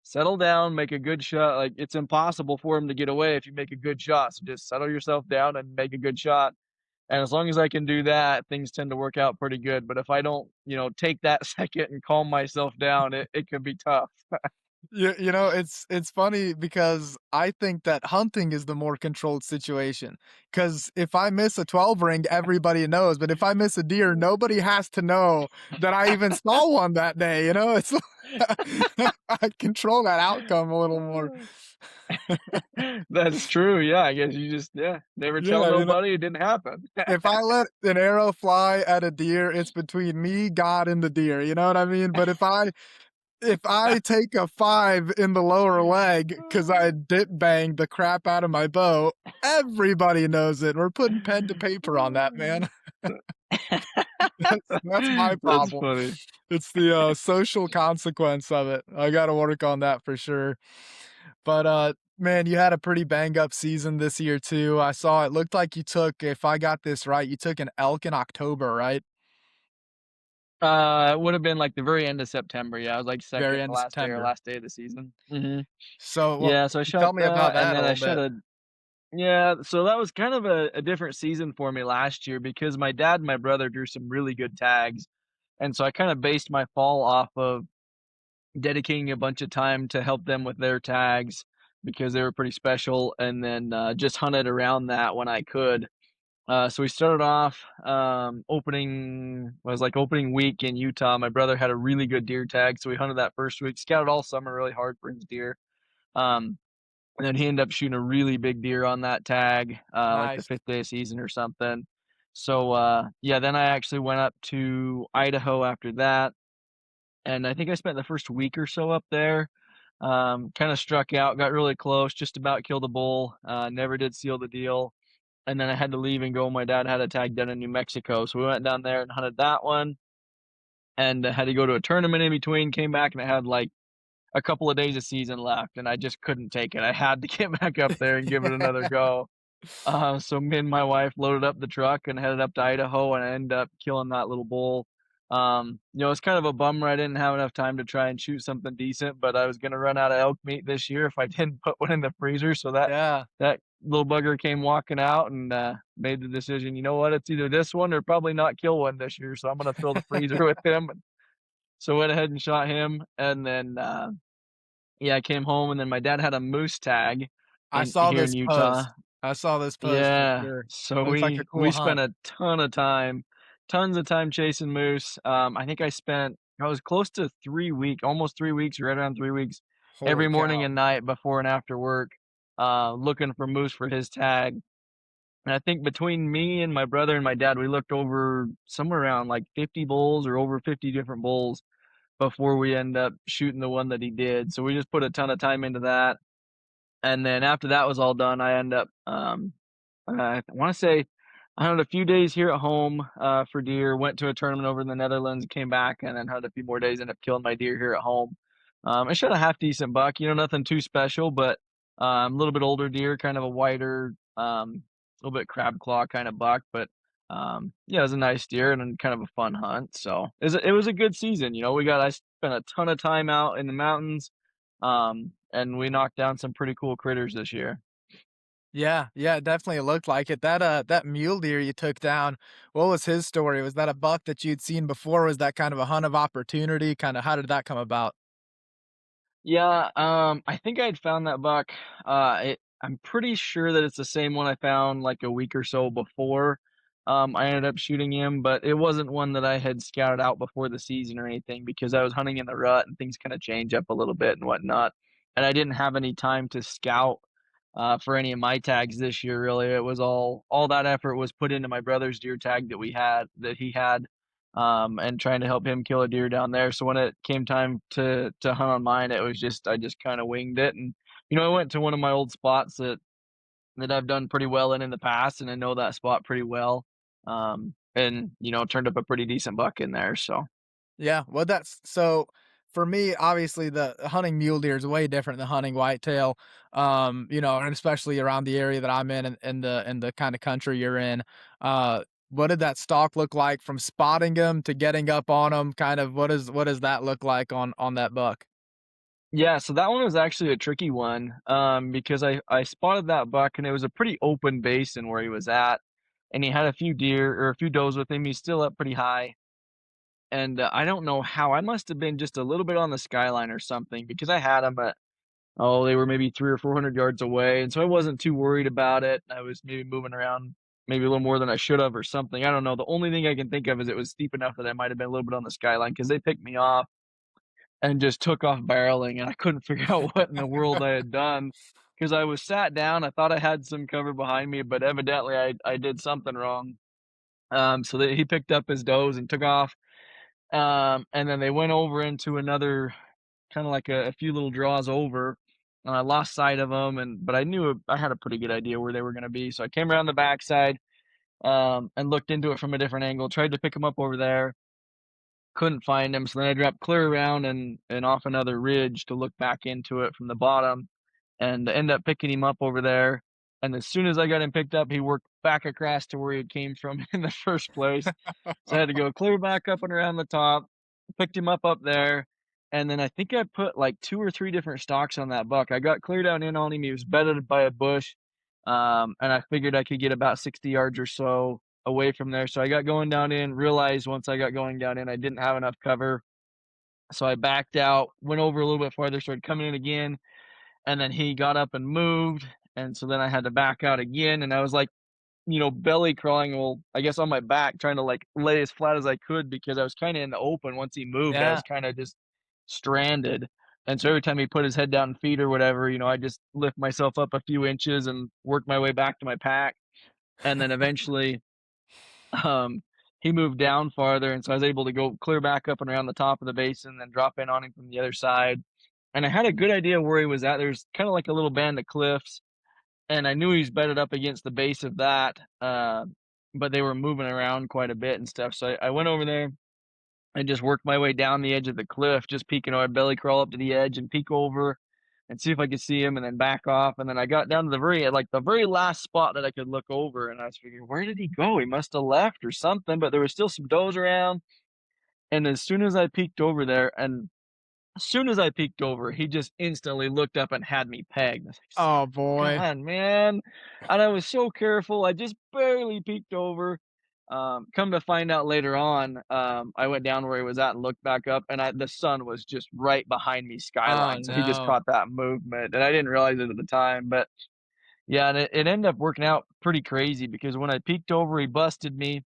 settle down, make a good shot. Like, it's impossible for him to get away if you make a good shot. So just settle yourself down and make a good shot. And as long as I can do that, things tend to work out pretty good. But if I don't, take that second and calm myself down, it can be tough. It's funny because I think that hunting is the more controlled situation. Because if I miss a 12 ring, everybody knows, but if I miss a deer, nobody has to know that I even saw one that day, It's I control that outcome a little more. That's true. Yeah, I guess you just never tell Yeah, nobody it didn't happen. if I let an arrow fly at a deer, it's between me, God, and the deer, you know what I mean? But if I take a 5 in the lower leg because I dip banged the crap out of my bow, everybody knows it. We're putting pen to paper on that, man. That's my That's problem. funny. It's the, social consequence of it. I gotta work on that for sure. But, man, you had a pretty bang up season this year too. I saw it looked like you took, if I got this right, you took an elk in October, right? It would have been like the very end of September. Yeah, it was like Very second to end of last day or September. last day of the season. Mhm. So, Yeah, so I shot tell me about that, and that a then I little shot bit. a yeah, so that was kind of a different season for me last year because my dad and my brother drew some really good tags, and so I kinda based my fall off of dedicating a bunch of time to help them with their tags because they were pretty special, and then, just hunted around that when I could. So we started off, opening week in Utah. My brother had a really good deer tag, so we hunted that first week, scouted all summer really hard for his deer. Um, and then he ended up shooting a really big deer on that tag, like the Nice. 5th day of season or something. So, yeah, then I actually went up to Idaho after that, and I think I spent the first week or so up there. Kinda struck out, got really close, just about killed a bull, never did seal the deal, and then I had to leave and go. My dad had a tag done in New Mexico, so we went down there and hunted that one, and had to go to a tournament in between, came back, and I had, like, a couple of days of season left, and I just couldn't take it. I had to get back up there and give it another go. So me and my wife loaded up the truck and headed up to Idaho, and I ended up killing that little bull. It's kind of a bummer I didn't have enough time to try and shoot something decent, but I was gonna run out of elk meat this year if I didn't put one in the freezer, so Yeah. that little bugger came walking out and, made the decision, "You know what? It's either this one or probably not kill one this year, so I'm gonna fill the freezer with him." And so went ahead and shot him, and then, yeah, I came home, and then my dad had a moose tag I in saw here in this Utah. post. I saw this post for Yeah, sure. so Looks like a we cool spent hunt. a ton of time, tons of time chasing moose. I think I was close to almost 3 weeks, right around 3 weeks, every Holy morning cow. and night before and after work, looking for moose for his tag. And I think between me and my brother and my dad, we looked over somewhere around like 50 bulls or over 50 different bulls before we end up shooting the one that he did. So we just put a ton of time into that. And then after that was all done, I end up, I wanna say I had a few days here at home, for deer, went to a tournament over in the Netherlands, came back, and then had a few more days, ended up killing my deer here at home. I shot a half decent buck, nothing too special, but, a little bit older deer, kind of a whiter, little bit crab claw kinda buck, but, yeah, it was a nice deer and then kind of a fun hunt, so it was a good season, I spent a ton of time out in the mountains, and we knocked down some pretty cool critters this year. Yeah, yeah, it definitely looked like it. That mule deer you took down, what was his story? Was that a buck that you'd seen before? Was that kind of a hunt of opportunity? Kinda how did that come about? Yeah, I think I'd found that buck. I'm pretty sure that it's the same one I found like a week or so before. I ended up shooting him, but it wasn't one that I had scouted out before the season or anything because I was hunting in the rut and things kind of change up a little bit and whatnot. And I didn't have any time to scout for any of my tags this year. Really, it was all that effort was put into my brother's deer tag that he had and trying to help him kill a deer down there. So when it came time to hunt on mine, it was just I just kind of winged it, and I went to one of my old spots that I've done pretty well in the past, and I know that spot pretty well, and turned up a pretty decent buck in there. So Yeah, well, that's so for me, obviously, the hunting mule deer is way different than hunting whitetail, and especially around the area that I'm in and the kinda country you're in. What did that stalk look like from spotting them to getting up on them? Kind of what does that look like on that buck? yeah, so that one was actually a tricky one, because I spotted that buck and it was a pretty open basin where he was at, and he had a few deer or a few does with him. He's still up pretty high. And, I don't know how, I must have been just a little bit on the skyline or something because I had them at they were maybe 3 or 400 yards away, and so I wasn't too worried about it. I was maybe moving around maybe a little more than I should have or something, I don't know. The only thing I can think of is it was steep enough that I might have been a little bit on the skyline because they picked me off and just took off barreling, and I couldn't figure out what in the world I had done because I was sat down, I thought I had some cover behind me, but evidently I did something wrong. So that he picked up his does and took off. And then they went over into another kinda like a few little draws over, and I lost sight of them. But I knew I had a pretty good idea where they were gonna be, so I came around the backside, and looked into it from a different angle, tried to pick them up over there, couldn't find him. So then I dropped clear around and off another ridge to look back into it from the bottom, and end up picking him up over there, and as soon as I got him picked up, he worked back across to where he came from in the first place. So I had to go clear back up and around the top, picked him up there, and then I think I put, like, 2 or 3 different stalks on that buck. I got clear down in on him, he was bedded by a bush, and I figured I could get about 60 yards or so away from there, so I got going down in, realized once I got going down in, I didn't have enough cover, so I backed out, went over a little bit farther, started coming in again, and then he got up and moved, and so then I had to back out again, and I was, like, belly crawling, well, I guess on my back, trying to, like, lay as flat as I could because I was kinda in the open. Once he moved, I was Yeah. kinda just stranded, and so every time he put his head down and feet or whatever, I just lift myself up a few inches and work my way back to my pack, and then eventually, um, he moved down farther, and so I was able to go clear back up and around the top of the basin, then drop in on him from the other side, and I had a good idea where he was at. There's kinda like a little band of cliffs, and I knew he was bedded up against the base of that, but they were moving around quite a bit and stuff, so I went over there and just worked my way down the edge of the cliff, just peeking, I'd belly crawl up to the edge and peek over and see if I could see him and then back off, and then I got down to the very last spot that I could look over, and I was figuring, "Where did he go? He must have left or something," but there was still some does around, and as soon as I peeked over there and as soon as I peeked over, he just instantly looked up and had me pegged. I was like, "Son Oh, of a boy. gun, man." And I was so careful, I just barely peeked over. Come to find out later on, I went down where he was at and looked back up, and the sun was just right behind me Oh, skyline, so he just no. caught that movement, and I didn't realize it at the time, but yeah, and it ended up working out pretty crazy because when I peeked over, he busted me,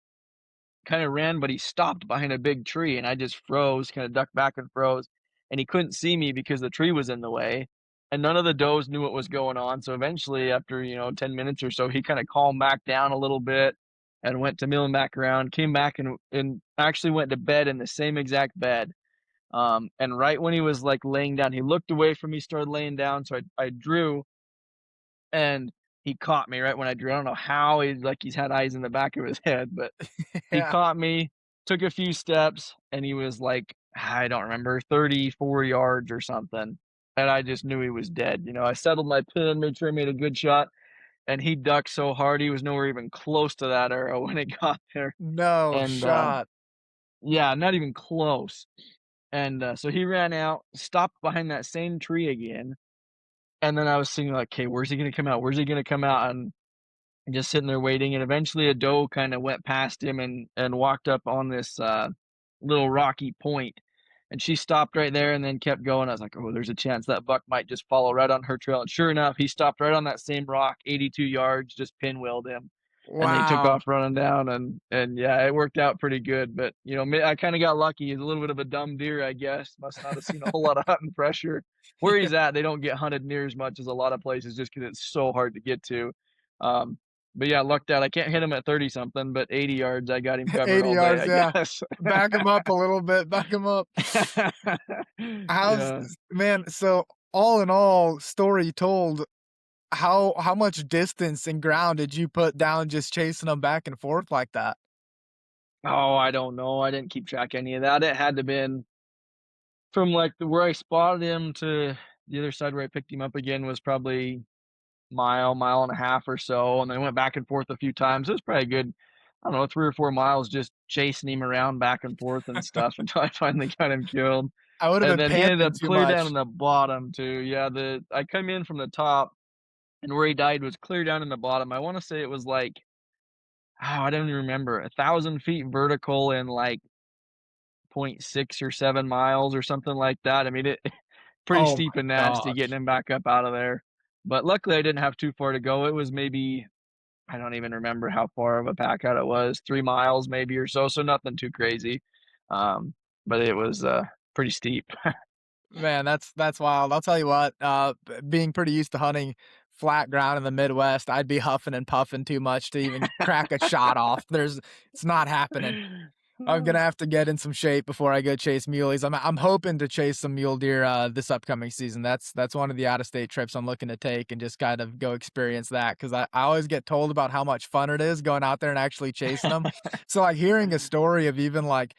kinda ran, but he stopped behind a big tree, and I just froze, kinda ducked back and froze, and he couldn't see me because the tree was in the way, and none of the does knew what was going on, so eventually, after, 10 minutes or so, he kinda calmed back down a little bit and went to milling back around, came back and actually went to bed in the same exact bed, and right when he was, like, laying down, he looked away from me, started laying down, so I drew, and he caught me right when I drew. I don't know how he's had eyes in the back of his head, but he Yeah. caught me, took a few steps, and he was like, I don't remember, 34 yards or something, and I just knew he was dead. I settled my pin, made sure I made a good shot, and he ducked so hard, he was nowhere even close to that arrow when it got there, No and, shot. yeah, not even close, and, so he ran out, stopped behind that same tree again, and then I was thinking like, "Okay, where's he gonna come out? Where's he gonna come out?" And just sitting there waiting, and eventually a doe kinda went past him and walked up on this, little rocky point, and she stopped right there and then kept going. I was like, "Oh, there's a chance that buck might just follow right on her trail," and sure enough, he stopped right on that same rock, 82 yards, just pinwheeled him, and they took Wow. off running down, and yeah, it worked out pretty good, but, you know, I kinda got lucky. He's a little bit of a dumb deer, I guess, must not have seen a whole lot of hunting pressure. Where he's at, they don't get hunted near as much as a lot of places just because it's so hard to get to, um, but yeah, lucked out. I can't hit him at 30 something, but 80 yards, I got him covered 80 all day, yards, I yeah. guess. Back him up a little bit, back him up. How's Yeah. man, so all in all, story told, how much distance and ground did you put down just chasing them back and forth like that? Oh, I don't know. I didn't keep track of any of that. It had to been from, like, the where I spotted him to the other side where I picked him up again was probably mile, mile and a half or so, and then went back and forth a few times. It was probably a good, I don't know, 3 or 4 miles just chasing him around back and forth and stuff until I finally got him killed. I would have And been then he ended panting up too clear down in much. the bottom too. Yeah, I come in from the top, and where he died was clear down in the bottom. I wanna say it was like, I don't even remember, 1,000 feet vertical and like point 0.6 or 7 miles or something like that. I mean, it pretty Oh steep my and nasty getting gosh. him back up out of there. But luckily, I didn't have too far to go. It was maybe, I don't even remember how far of a pack out it was, 3 miles maybe or so, so nothing too crazy. Um, but it was, pretty steep. Man, that's wild. I'll tell you what, being pretty used to hunting flat ground in the Midwest, I'd be huffing and puffing too much to even crack a shot off. It's not happening. I'm gonna have to get in some shape before I go chase muleys. I'm hoping to chase some mule deer this upcoming season. That's one of the out of state trips I'm looking to take and just kind of go experience that because I always get told about how much fun it is going out there and actually chasing them. So like hearing a story of even like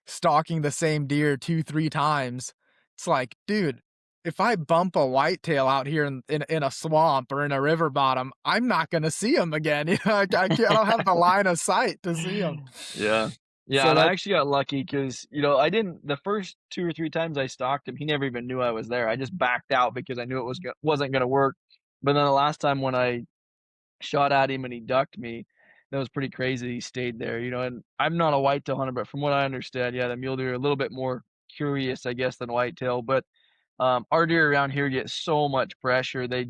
stalking the same deer 2, 3 times, it's like, dude, if I bump a whitetail out here in a swamp or in a river bottom, I'm not gonna see him again. You know, I can't, I don't have the line of sight to see him. Yeah. Yeah, So and I that actually got lucky because, you know, I didn't the first 2 or 3 times I stalked him, he never even knew I was there. I just backed out because I knew it wasn't gonna work. But then the last time when I shot at him and he ducked me, that was pretty crazy he stayed there, you know, and I'm not a whitetail hunter, but from what I understand, yeah, the mule deer are a little bit more curious, I guess, than whitetail, but, our deer around here get so much pressure, they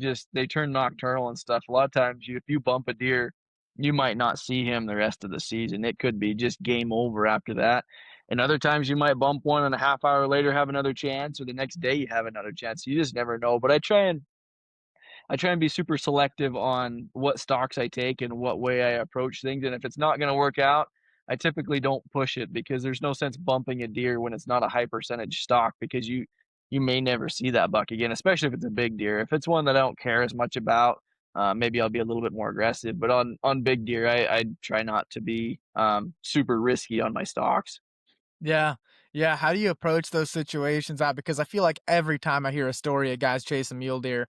turn nocturnal and stuff. A lot of times, if you bump a deer, you might not see him the rest of the season. It could be just game over after that, and other times you might bump one and a half hour later have another chance, or the next day you have another chance. You just never know, but I try and be super selective on what stocks I take and what way I approach things, and if it's not gonna work out, I typically don't push it because there's no sense bumping a deer when it's not a high percentage stock because you may never see that buck again, especially if it's a big deer. If it's one that I don't care as much about, maybe I'll be a little bit more aggressive, but on big deer, I try not to be, super risky on my stocks. yeah. Yeah, how do you approach those situations out? Because I feel like every time I hear a story of guys chasing mule deer,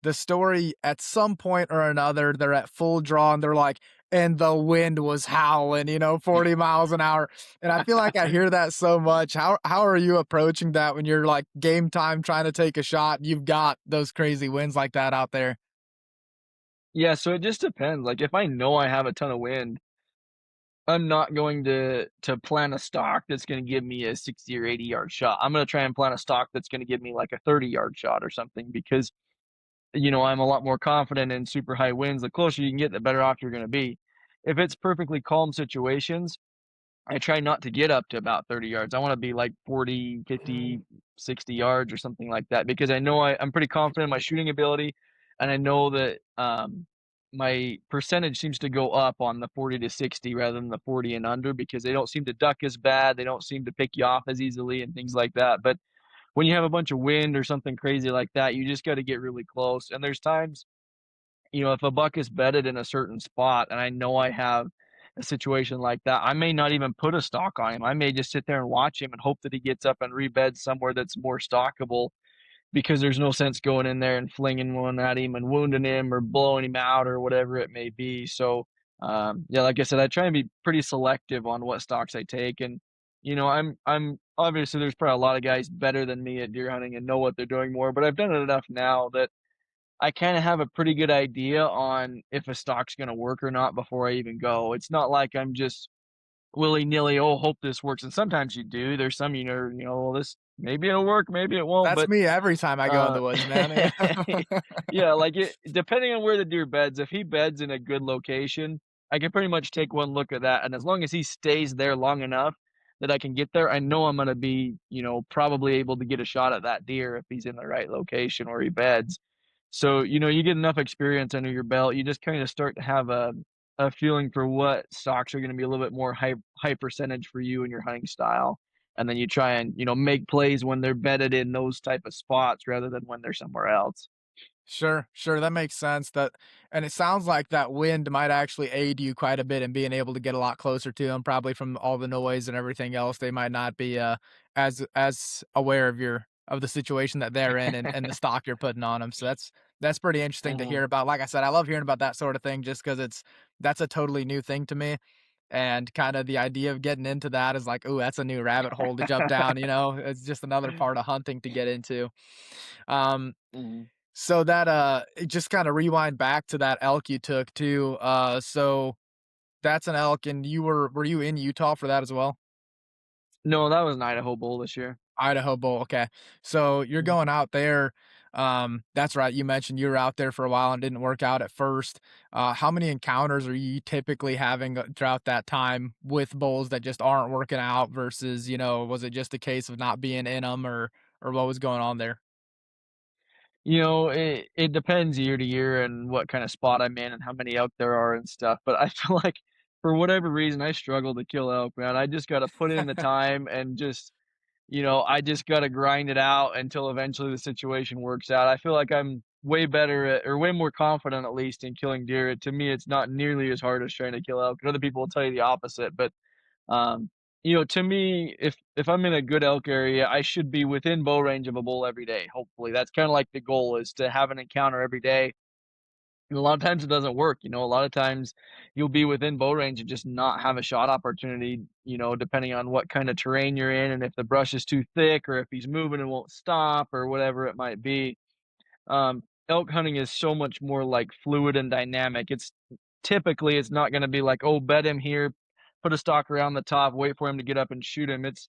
the story at some point or another, they're at full draw and they're like, "And the wind was howling," 40 miles an hour, and I feel like I hear that so much. How are you approaching that when you're, like, game time trying to take a shot, you've got those crazy winds like that out there? Yeah, so it just depends, like, if I know I have a ton of wind, I'm not going to plan a stock that's gonna give me a 60 or 80-yard shot. I'm gonna try and plan a stock that's gonna give me, like, a 30-yard shot or something because, you know, I'm a lot more confident in super high winds. The closer you can get, the better off you're gonna be. If it's perfectly calm situations, I try not to get up to about 30 yards. I wanna be like 40, 50, 60 yards or something like that because I know I'm pretty confident in my shooting ability, and I know that, my percentage seems to go up on the 40 to 60 rather than the 40 and under because they don't seem to duck as bad, they don't seem to pick you off as easily and things like that, but when you have a bunch of wind or something crazy like that, you just gotta get really close, and there's times, you know, if a buck is bedded in a certain spot and I know I have a situation like that, I may not even put a stalk on him. I may just sit there and watch him and hope that he gets up and rebeds somewhere that's more stalkable because there's no sense going in there and flinging one at him and wounding him or blowing him out or whatever it may be. So, yeah, like I said, I try and be pretty selective on what stocks I take, and I'm obviously there's probably a lot of guys better than me at deer hunting and know what they're doing more, but I've done it enough now that I kind of have a pretty good idea on if a stock's going to work or not before I even go. It's not like I'm just willy-nilly, "Oh, hope this works," and sometimes you do. There's some "Well, this maybe it'll work, maybe it won't," That's but, me every time I go in uh the woods, man. yeah, like, depending on where the deer beds, if he beds in a good location, I can pretty much take one look at that, and as long as he stays there long enough that I can get there, I know I'm gonna be, probably able to get a shot at that deer if he's in the right location where he beds. So, you get enough experience under your belt, you just kinda start to have a feeling for what stocks are gonna be a little bit more high percentage for you and your hunting style, and then you try and, make plays when they're bedded in those type of spots rather than when they're somewhere else. Sure, sure, that makes sense, and it sounds like that wind might actually aid you quite a bit in being able to get a lot closer to them, probably from all the noise and everything else. They might not be, as aware of the situation that they're in and the stock you're putting on them. So that's pretty interesting to hear Mhm, about. Like I said, I love hearing about that sort of thing just because that's a totally new thing to me, and kinda the idea of getting into that is like, "Ooh, that's a new rabbit hole to jump down," you know? It's just another part of hunting to get into. Um mhm. so that, just kinda rewind back to that elk you took too, so that's an elk, and were you in Utah for that as well? No, that was an Idaho bull this year. Idaho Bowl, okay. So you're Mhm. going out there, that's right, you mentioned you were out there for a while and didn't work out at first. How many encounters are you typically having, throughout that time with bulls that just aren't working out versus, was it just a case of not being in them, or what was going on there? It depends year to year and what kinda spot I'm in and how many elk there are and stuff, but I feel like for whatever reason, I struggle to kill elk, man. I just gotta put in the time and just I just gotta grind it out until eventually the situation works out. I feel like I'm way better at or way more confident at least in killing deer. To me, it's not nearly as hard as trying to kill elk, and other people will tell you the opposite, but um, to me, if I'm in a good elk area, I should be within bow range of a bull every day. Hopefully, that's kind of like the goal is to have an encounter every day. And a lot of times it doesn't work. A lot of times you'll be within bow range and just not have a shot opportunity. Depending on what kind of terrain you're in, and if the brush is too thick, or if he's moving and won't stop, or whatever it might be. Elk hunting is so much more like fluid and dynamic. It's not going to be like, oh, bed him here, put a stalk around the top, wait for him to get up and shoot him. It's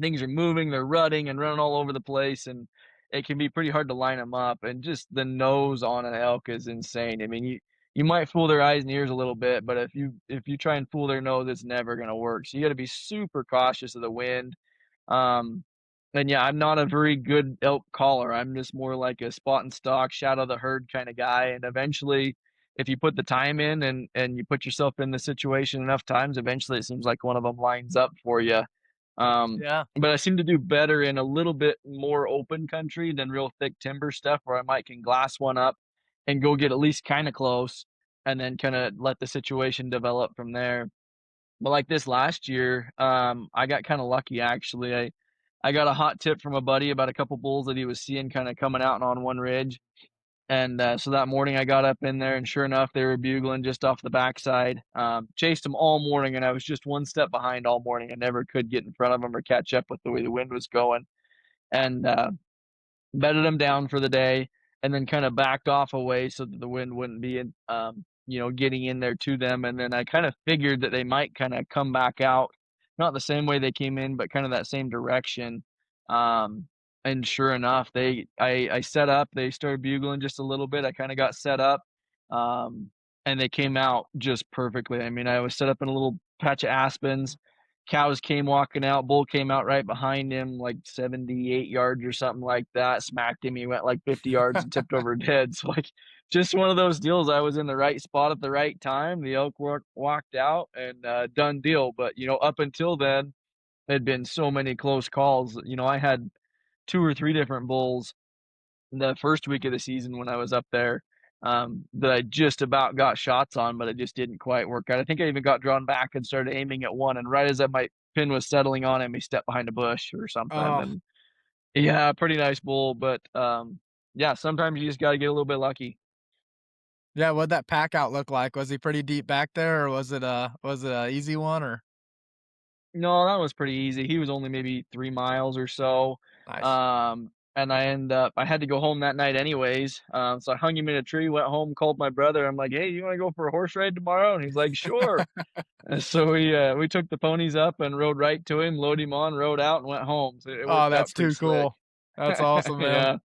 things are moving, they're rutting and running all over the place, and it can be pretty hard to line them up. And just the nose on an elk is insane. I mean, you might fool their eyes and ears a little bit, but if you try and fool their nose, it's never going to work. So you got to be super cautious of the wind. um, and yeah, I'm not a very good elk caller. I'm just more like a spot and stalk, shadow the herd kind of guy. And eventually, if you put the time in and you put yourself in the situation enough times, eventually it seems like one of them lines up for you. Yeah. But I seem to do better in a little bit more open country than real thick timber stuff where I might can glass one up and go get at least kind of close and then kind of let the situation develop from there. But like this last year, I got kind of lucky actually. I got a hot tip from a buddy about a couple bulls that he was seeing kind of coming out on one ridge. And so that morning I got up in there and sure enough, they were bugling just off the backside. Chased them all morning and I was just one step behind all morning. I never could get in front of them or catch up with the way the wind was going. And bedded them down for the day, and then kinda backed off away so that the wind wouldn't be getting in there to them, and then I kinda figured that they might kinda come back out, not the same way they came in, but kinda that same direction. um, and sure enough, I set up, they started bugling just a little bit, I kinda got set up, um, and they came out just perfectly. I mean, I was set up in a little patch of aspens. Cows came walking out, bull came out right behind him, like 78 yards or something like that, smacked him, he went like 50 yards and tipped over dead. So, like, just one of those deals, I was in the right spot at the right time, the elk walked out, and, done deal. But, up until then, there'd been so many close calls. I had 2 or 3 different bulls the first week of the season when I was up there, that I just about got shots on, but it just didn't quite work out. I think I even got drawn back and started aiming at one, and right as my pin was settling on him, he stepped behind a bush or something, Oh. and Yeah, pretty nice bull, but, yeah, sometimes you just gotta get a little bit lucky. Yeah, what'd that pack out look like? Was he pretty deep back there, or was it a easy one, or No, that was pretty easy. He was only maybe 3 miles or so, nice? and I had to go home that night anyways, so I hung him in a tree, went home, called my brother. I'm like, "Hey, you wanna go for a horse ride tomorrow?" And he's like, "Sure." And so we took the ponies up and rode right to him, load him on, rode out, and went home, so it Oh, worked out that's pretty too slick. cool. That's awesome, man. Yeah.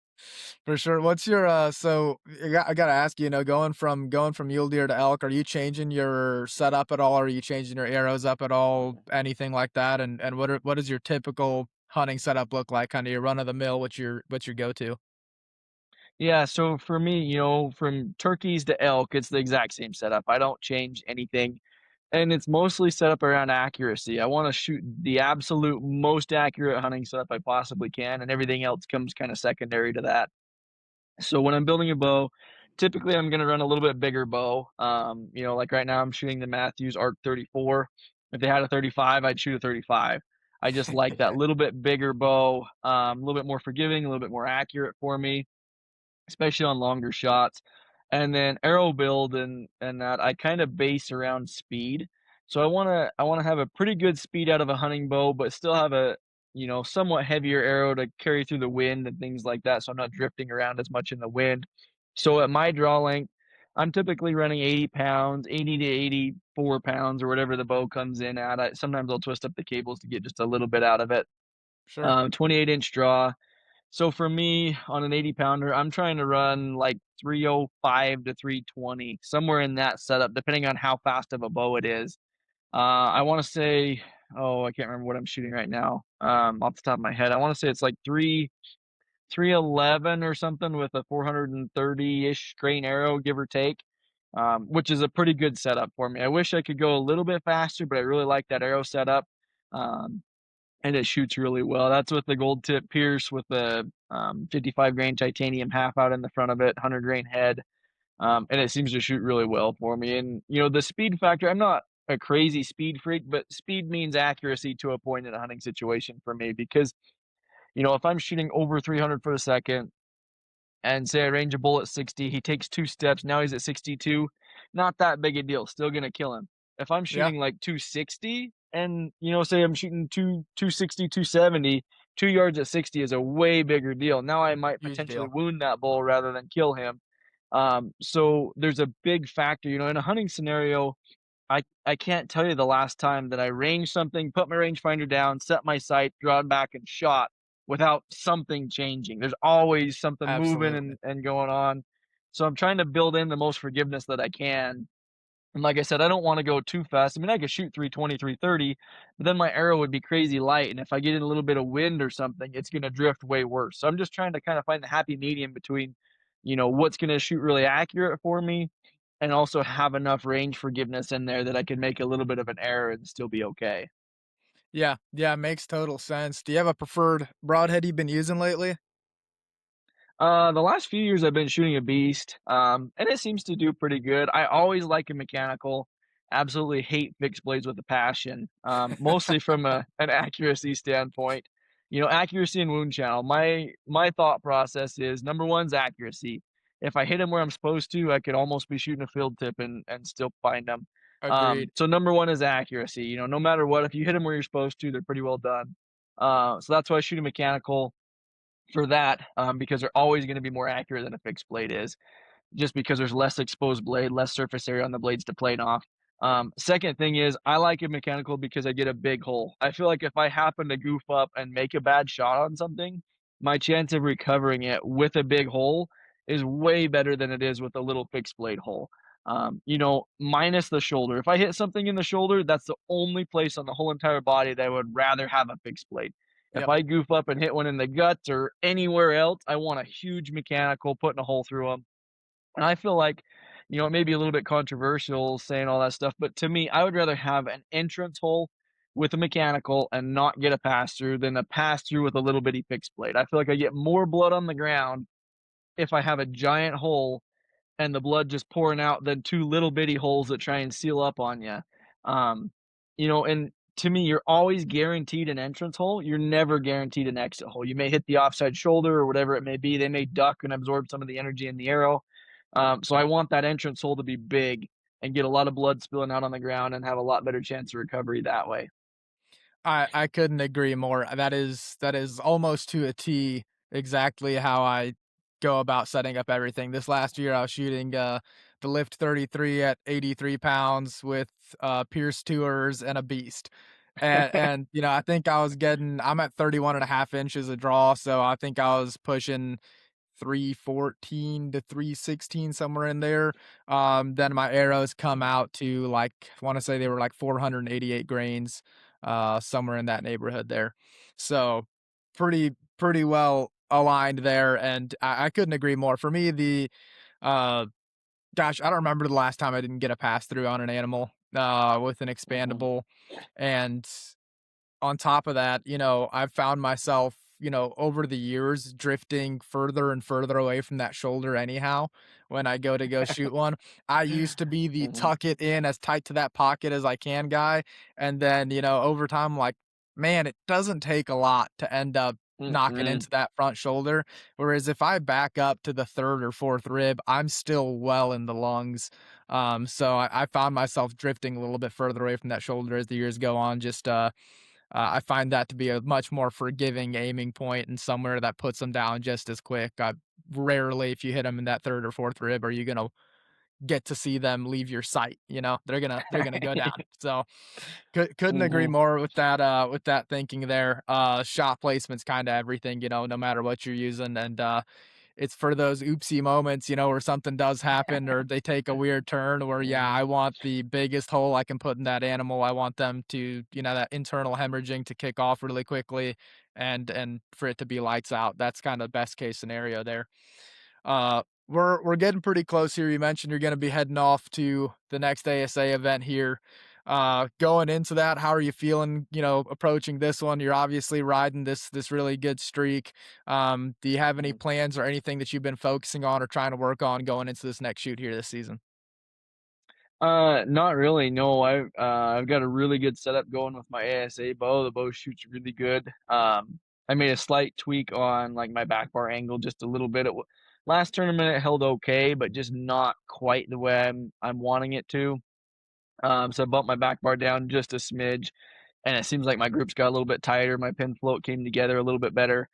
For sure. What's your, so I gotta ask you, going from mule deer to elk, are you changing your setup at all? Are you changing your arrows up at all? Anything like that? And what does your typical hunting setup look like? Kinda your run of the mill, what's your go-to? Yeah, so for me, from turkeys to elk, it's the exact same setup. I don't change anything, and it's mostly set up around accuracy. I wanna shoot the absolute most accurate hunting setup I possibly can, and everything else comes kinda secondary to that. So when I'm building a bow, typically I'm gonna run a little bit bigger bow. Like right now I'm shooting the Matthews Arc 34. If they had a 35, I'd shoot a 35. I just like that little bit bigger bow, a little bit more forgiving, a little bit more accurate for me, especially on longer shots. And then arrow build and that I kind of base around speed. So I wanna have a pretty good speed out of a hunting bow, but still have a, somewhat heavier arrow to carry through the wind and things like that, so I'm not drifting around as much in the wind. So at my draw length, I'm typically running 80 pounds, 80 to 84 pounds or whatever the bow comes in at. Sometimes I'll twist up the cables to get just a little bit out of it. Sure. 28-inch draw. So for me, on an 80 pounder, I'm trying to run like 305 to 320, somewhere in that setup, depending on how fast of a bow it is. I want to say, oh, I can't remember what I'm shooting right now. Off the top of my head, I want to say it's like 311 or something with a 430-ish grain arrow, give or take. Which is a pretty good setup for me. I wish I could go a little bit faster, but I really like that arrow setup. Um, and it shoots really well. That's with the gold tip Pierce with the 55 grain titanium half out in the front of it, 100 grain head, and it seems to shoot really well for me. And the speed factor, I'm not a crazy speed freak, but speed means accuracy to a point in a hunting situation for me because if I'm shooting over 300 for a second, and say I range a bull at 60, he takes 2 steps, now he's at 62, not that big a deal, still gonna kill him. If I'm Yeah, shooting like 260 and, say I'm shooting 260, 270, 2 yards at 60 is a way bigger deal. Now I might huge potentially deal. wound that bull rather than kill him. So there's a big factor, in a hunting scenario, I can't tell you the last time that I ranged something, put my rangefinder down, set my sight, drawn back, and shot without something changing. There's always something moving Absolutely. and going on. So I'm trying to build in the most forgiveness that I can. And like I said, I don't wanna go too fast. I mean, I could shoot 320, 330, but then my arrow would be crazy light, and if I get in a little bit of wind or something, it's gonna drift way worse. So I'm just trying to kinda find the happy medium between, what's gonna shoot really accurate for me, and also have enough range forgiveness in there that I can make a little bit of an error and still be okay. Yeah, yeah, makes total sense. Do you have a preferred broadhead you've been using lately? The last few years I've been shooting a beast, and it seems to do pretty good. I always like a mechanical. Absolutely hate fixed blades with a passion. Mostly from an accuracy standpoint. Accuracy and wound channel. My thought process is number one's accuracy. If I hit him where I'm supposed to, I could almost be shooting a field tip and still find them. Agreed. So number one is accuracy. No matter what, if you hit them where you're supposed to, they're pretty well done. So that's why I shoot a mechanical for that, because they're always gonna be more accurate than a fixed blade is, just because there's less exposed blade, less surface area on the blades to plane off. Second thing is I like a mechanical because I get a big hole. I feel like if I happen to goof up and make a bad shot on something, my chance of recovering it with a big hole is way better than it is with a little fixed blade hole. Minus the shoulder. If I hit something in the shoulder, that's the only place on the whole entire body that I would rather have a fixed blade. If Yep. I goof up and hit one in the guts or anywhere else, I want a huge mechanical putting a hole through them. And I feel like, it may be a little bit controversial saying all that stuff, but to me, I would rather have an entrance hole with a mechanical and not get a pass through than a pass through with a little bitty fixed blade. I feel like I get more blood on the ground if I have a giant hole and the blood just pouring out than two little bitty holes that try and seal up on you. And to me, you're always guaranteed an entrance hole. You're never guaranteed an exit hole. You may hit the offside shoulder or whatever it may be. They may duck and absorb some of the energy in the arrow. So I want that entrance hole to be big and get a lot of blood spilling out on the ground and have a lot better chance of recovery that way. I couldn't agree more. That is almost to a T exactly how I go about setting up everything. This last year, I was shooting the Lift 33 at 83 pounds with Pierce Tours and a Beast. And I think I'm at 31 and a half inches of draw, so I think I was pushing 314 to 316 somewhere in there. Then my arrows come out to like I want to say they were like 488 grains, somewhere in that neighborhood there. So pretty well aligned there, and I couldn't agree more. For me, the uh, gosh, I don't remember the last time I didn't get a pass through on an animal with an Mhm, expandable, and on top of that, I've found myself, over the years drifting further and further away from that shoulder anyhow when I go shoot one. I used to be the mhm, tuck it in as tight to that pocket as I can guy. And then, over time, I'm like, man, it doesn't take a lot to end up knocking mhm. into that front shoulder. Whereas if I back up to the third or fourth rib, I'm still well in the lungs. So I found myself drifting a little bit further away from that shoulder as the years go on. I find that to be a much more forgiving aiming point and somewhere that puts them down just as quick. Rarely, if you hit them in that third or fourth rib, are you gonna get to see them leave your sight. They're gonna go down. So couldn't agree Mhm. more with that thinking there. Shot placement's kind of everything. No matter what you're using, and it's for those oopsie moments, where something does happen or they take a weird turn where, yeah, Mhm. I want the biggest hole I can put in that animal. I want them to, that internal hemorrhaging to kick off really quickly and for it to be lights out. That's kind of best case scenario there. We're getting pretty close here. You mentioned you're gonna be heading off to the next ASA event here. Going into that, how are you feeling, approaching this one? You're obviously riding this really good streak. Do you have any Mhm. plans or anything that you've been focusing on or trying to work on going into this next shoot here this season? Not really, no, I've got a really good setup going with my ASA bow, the bow shoots really good. I made a slight tweak on, like, my back bar angle just a little bit. Last tournament, it held okay, but just not quite the way I'm wanting it to. So I bumped my back bar down just a smidge, and it seems like my groups got a little bit tighter, my pin float came together a little bit better.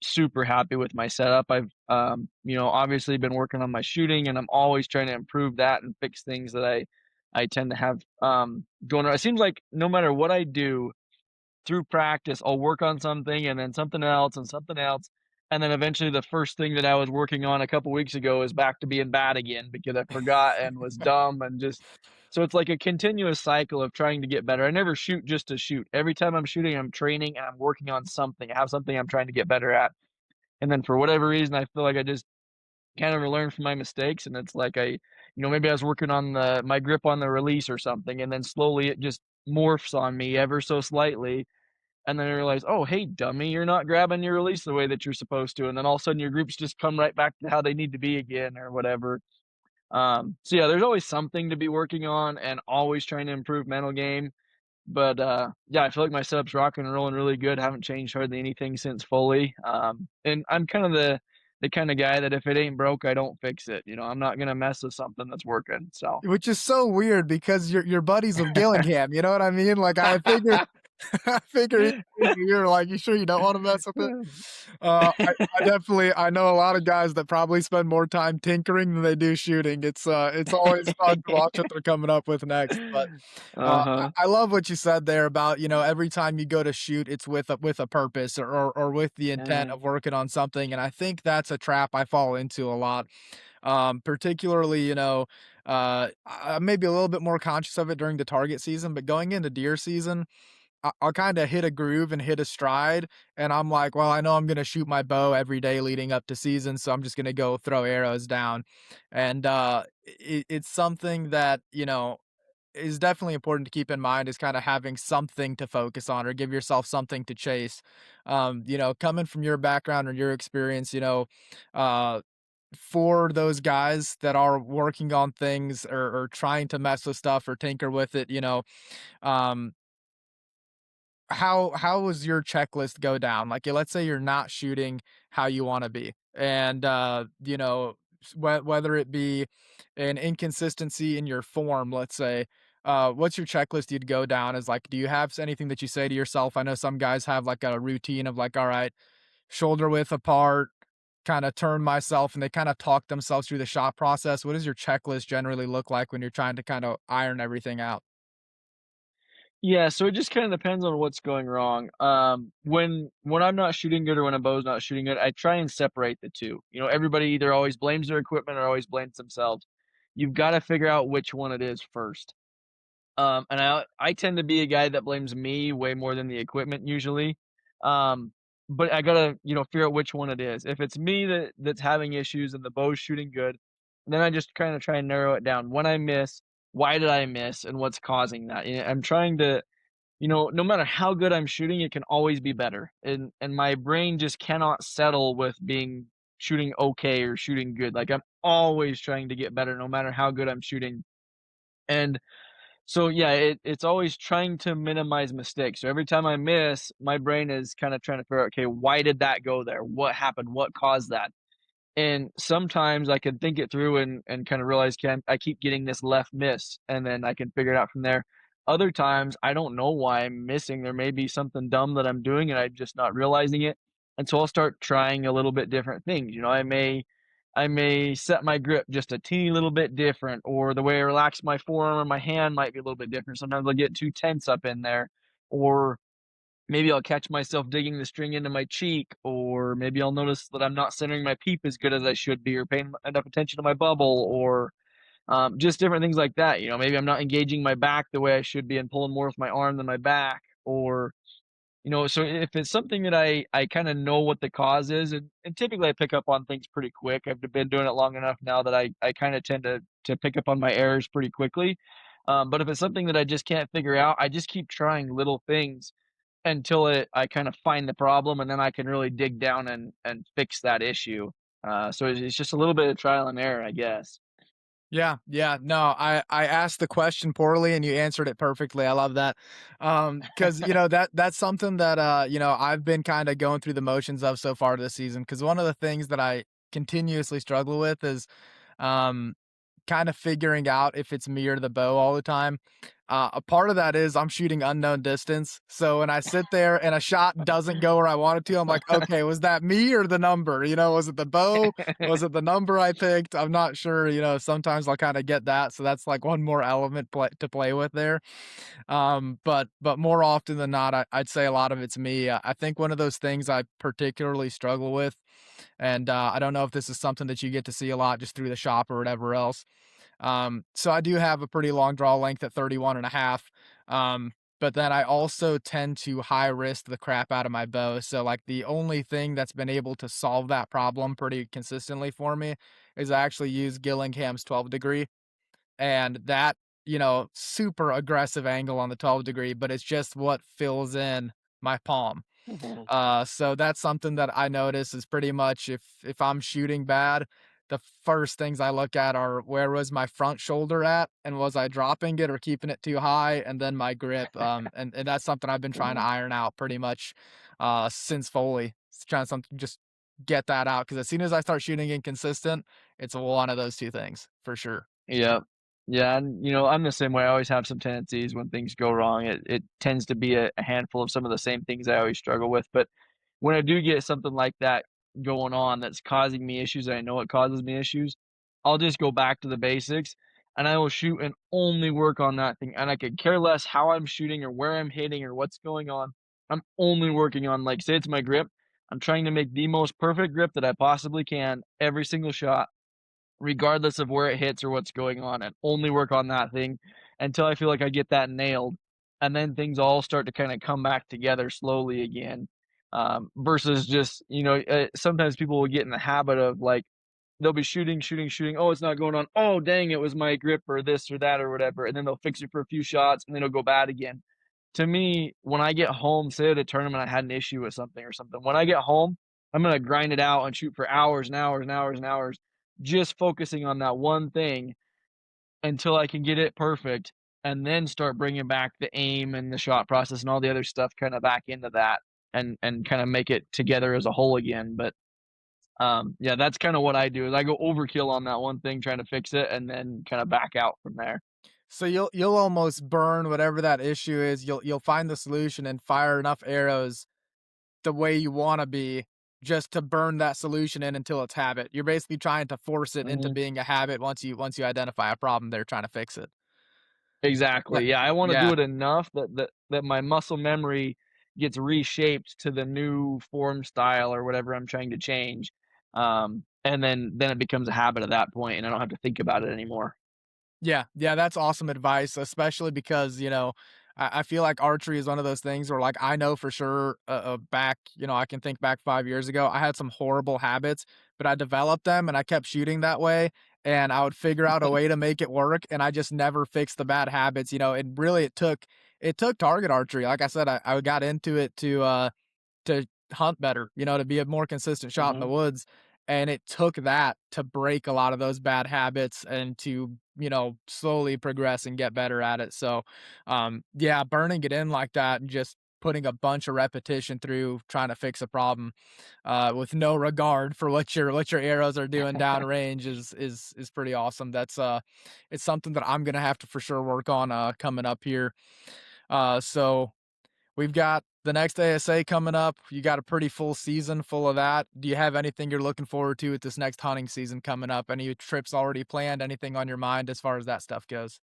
Super happy with my setup. I've, obviously been working on my shooting, and I'm always trying to improve that and fix things that I tend to have, going on. It seems like no matter what I do, through practice, I'll work on something and then something else, and then eventually the first thing that I was working on a couple weeks ago is back to being bad again because I forgot and was dumb and just so it's like a continuous cycle of trying to get better. I never shoot just to shoot. Every time I'm shooting, I'm training and I'm working on something. I have something I'm trying to get better at. And then for whatever reason, I feel like I just can't ever learn from my mistakes. And it's like maybe I was working on my grip on the release or something, and then slowly it just morphs on me ever so slightly and then I realize, "Oh, hey, dummy, you're not grabbing your release the way that you're supposed to," and then all of a sudden your groups just come right back to how they need to be again or whatever. So yeah, there's always something to be working on and always trying to improve mental game, but, yeah, I feel like my setup's rocking and rolling really good, haven't changed hardly anything since Foley, and I'm kind of the kinda guy that if it ain't broke, I don't fix it, I'm not gonna mess with something that's working, so Which is so weird because you're buddies with Gillingham, you know what I mean? Like, I figured I figure you're like, "You sure you don't wanna mess with it?" I definitely I know a lot of guys that probably spend more time tinkering than they do shooting. It's always fun to watch what they're coming up with next, but, Uh-huh. I love what you said there about, every time you go to shoot, it's with a purpose or with the intent Mhm, of working on something, and I think that's a trap I fall into a lot. Particularly, maybe a little bit more conscious of it during the target season, but going into deer season, I'll kinda hit a groove and hit a stride, and I'm like, "Well, I know I'm gonna shoot my bow every day leading up to season, so I'm just gonna go throw arrows down." And, it's something that, is definitely important to keep in mind is kinda having something to focus on or give yourself something to chase. Coming from your background or your experience, uh for those guys that are working on things or trying to mess with stuff or tinker with it, um, how was your checklist go down? Like, let's say you're not shooting how you wanna be, and, you know, whether it be an inconsistency in your form, let's say, what's your checklist you'd go down as, like, do you have anything that you say to yourself? I know some guys have, like, a routine of, like, "Alright, shoulder width apart, kinda turn myself," and they kinda talk themselves through the shot process. What does your checklist generally look like when you're trying to kinda iron everything out? Yeah, so it just kinda depends on what's going wrong. When I'm not shooting good or when a bow's not shooting good, I try and separate the 2. You know, everybody either always blames their equipment or always blames themselves. You've gotta figure out which one it is first. And I tend to be a guy that blames me way more than the equipment usually. Um, but I gotta, figure out which one it is. If it's me that's having issues and the bow's shooting good, then I just kinda try and narrow it down. When I miss, why did I miss and what's causing that? I'm trying to, no matter how good I'm shooting, it can always be better. And my brain just cannot settle with being shooting okay or shooting good. Like I'm always trying to get better no matter how good I'm shooting. And so, yeah, it's always trying to minimize mistakes. So every time I miss, my brain is kinda trying to figure out, "Okay, why did that go there? What happened? What caused that?" And sometimes I can think it through and kinda realize, "Can I keep getting this left miss," and then I can figure it out from there. Other times, I don't know why I'm missing. There may be something dumb that I'm doing, and I'm just not realizing it, and so I'll start trying a little bit different things. I may set my grip just a teeny little bit different, or the way I relax my forearm or my hand might be a little bit different. Sometimes I'll get too tense up in there, or maybe I'll catch myself digging the string into my cheek, or maybe I'll notice that I'm not centering my peep as good as I should be, or paying enough attention to my bubble, or just different things like that. Maybe I'm not engaging my back the way I should be and pulling more with my arm than my back, or so if it's something that I kinda know what the cause is, and typically I pick up on things pretty quick. I've been doing it long enough now that I kinda tend to pick up on my errors pretty quickly. But if it's something that I just can't figure out, I just keep trying little things until I kind of find the problem, and then I can really dig down and fix that issue. So it's just a little bit of trial and error, I guess. Yeah, yeah. No, I asked the question poorly and you answered it perfectly. I love that. Because that's something that I've been kind of going through the motions of so far this season. Because one of the things that I continuously struggle with is um kind of figuring out if it's me or the bow all the time. A part of that is I'm shooting unknown distance. So when I sit there and a shot doesn't go where I want it to, I'm like, okay, was that me or the number? Was it the bow? Was it the number I picked? I'm not sure. Sometimes I'll kind of get that. So that's like one more element to play with there. But more often than not, I'd say a lot of it's me. I think one of those things I particularly struggle with, and I don't know if this is something that you get to see a lot just through the shop or whatever else. So I do have a pretty long draw length at 31 and a half. But then I also tend to high risk the crap out of my bow. So like the only thing that's been able to solve that problem pretty consistently for me is I actually use Gillingham's 12 degree and that, super aggressive angle on the 12 degree, but it's just what fills in my palm. Mhm. So that's something that I notice is pretty much if I'm shooting bad, the first things I look at are where was my front shoulder at, and was I dropping it or keeping it too high, and then my grip. And that's something I've been trying to iron out pretty much since Foley. Trying something just get that out because as soon as I start shooting inconsistent, it's one of those two things for sure. Yeah. Yeah, and, I'm the same way. I always have some tendencies when things go wrong. It tends to be a handful of some of the same things I always struggle with, but when I do get something like that going on that's causing me issues, and I know it causes me issues, I'll just go back to the basics, and I will shoot and only work on that thing, and I could care less how I'm shooting or where I'm hitting or what's going on. I'm only working on, like, say it's my grip, I'm trying to make the most perfect grip that I possibly can every single shot, regardless of where it hits or what's going on, and only work on that thing until I feel like I get that nailed, and then things all start to kinda come back together slowly again, versus just, sometimes people will get in the habit of, like, they'll be shooting, shooting, shooting, "Oh, it's not going on. Oh, dang, it was my grip," or this or that or whatever, and then they'll fix it for a few shots, and then it'll go bad again. To me, when I get home, say at a tournament I had an issue with something or something, when I get home, I'm gonna grind it out and shoot for hours and hours and hours and hours, just focusing on that one thing until I can get it perfect, and then start bringing back the aim and the shot process and all the other stuff kinda back into that and kinda make it together as a whole again, but, yeah, that's kinda what I do, is I go overkill on that one thing trying to fix it and then kinda back out from there. So you'll almost burn whatever that issue is. You'll find the solution and fire enough arrows the way you wanna be just to burn that solution in until it's habit. You're basically trying to force it into Mhm. being a habit once you identify a problem, they're trying to fix it. Yeah. Exactly, yeah, I wanna Yeah. do it enough that my muscle memory gets reshaped to the new form style or whatever I'm trying to change, and then it becomes a habit at that point, and I don't have to think about it anymore. Yeah, yeah, that's awesome advice, especially because, I feel like archery is one of those things where, like, I know for sure, back, I can think back 5 years ago, I had some horrible habits, but I developed them and I kept shooting that way, and I would figure out a way to make it work, and I just never fixed the bad habits, and really it took target archery. Like I said, I got into it to hunt better, to be a more consistent shot in the Mhm. woods. And it took that to break a lot of those bad habits and to, slowly progress and get better at it. So, yeah, burning it in like that and just putting a bunch of repetition through trying to fix a problem, with no regard for what your arrows are doing downrange is pretty awesome. It's something that I'm gonna have to for sure work on coming up here. So we've got the next ASA coming up. You got a pretty full season full of that. Do you have anything you're looking forward to with this next hunting season coming up? Any trips already planned? Anything on your mind as far as that stuff goes?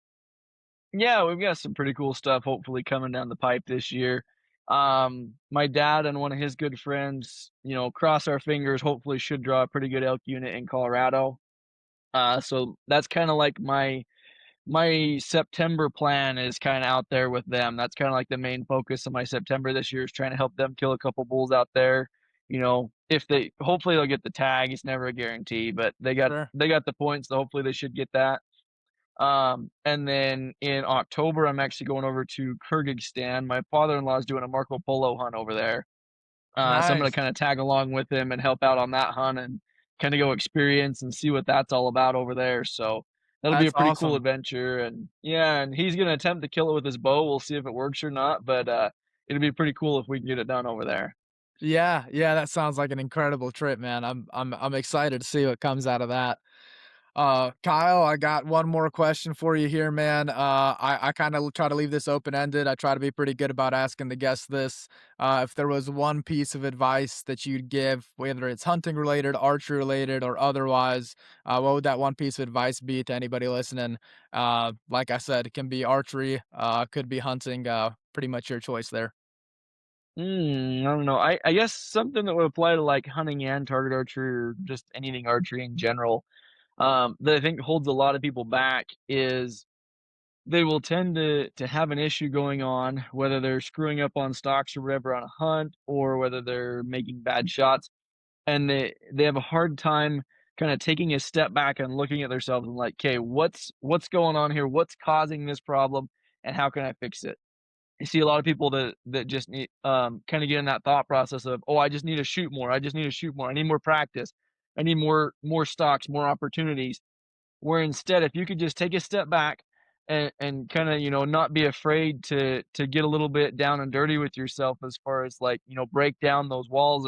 Yeah, we've got some pretty cool stuff hopefully coming down the pipe this year. My dad and one of his good friends, cross our fingers, hopefully should draw a pretty good elk unit in Colorado. So that's kinda like my September plan is kinda out there with them. That's kinda like the main focus of my September this year is trying to help them kill a couple bulls out there. If they hopefully they'll get the tag, it's never a guarantee, but they got Sure. they got the points, so hopefully they should get that. And then in October, I'm actually going over to Kyrgyzstan. My father-in-law is doing a Marco Polo hunt over there. So I'm gonna Nice. kinda tag along with him and help out on that hunt and kinda go experience and see what that's all about over there, so that'll be That's a pretty cool awesome. adventure, and yeah, and he's gonna attempt to kill it with his bow, we'll see if it works or not, but, it'll be pretty cool if we can get it done over there. Yeah, yeah, that sounds like an incredible trip, man. I'm excited to see what comes out of that. Kyle, I got one more question for you here, man. I kind of try to leave this open ended. I try to be pretty good about asking the guests this. If there was one piece of advice that you'd give, whether it's hunting related, archery related, or otherwise, what would that one piece of advice be to anybody listening? Like I said, it can be archery, could be hunting. Pretty much your choice there. I don't know, I guess something that would apply to, like, hunting and target archery or just anything archery in general, that I think holds a lot of people back is they will tend to have an issue going on, whether they're screwing up on stocks or whatever on a hunt, or whether they're making bad shots, and they have a hard time kinda taking a step back and looking at themselves and like, "'Kay, what's going on here? What's causing this problem, and how can I fix it?" You see a lot of people that just need, kinda get in that thought process of, "Oh, I just need to shoot more. I just need to shoot more. I need more practice. I need more stocks, more opportunities." Where instead, if you could just take a step back and kinda, not be afraid to get a little bit down and dirty with yourself as far as, like, break down those walls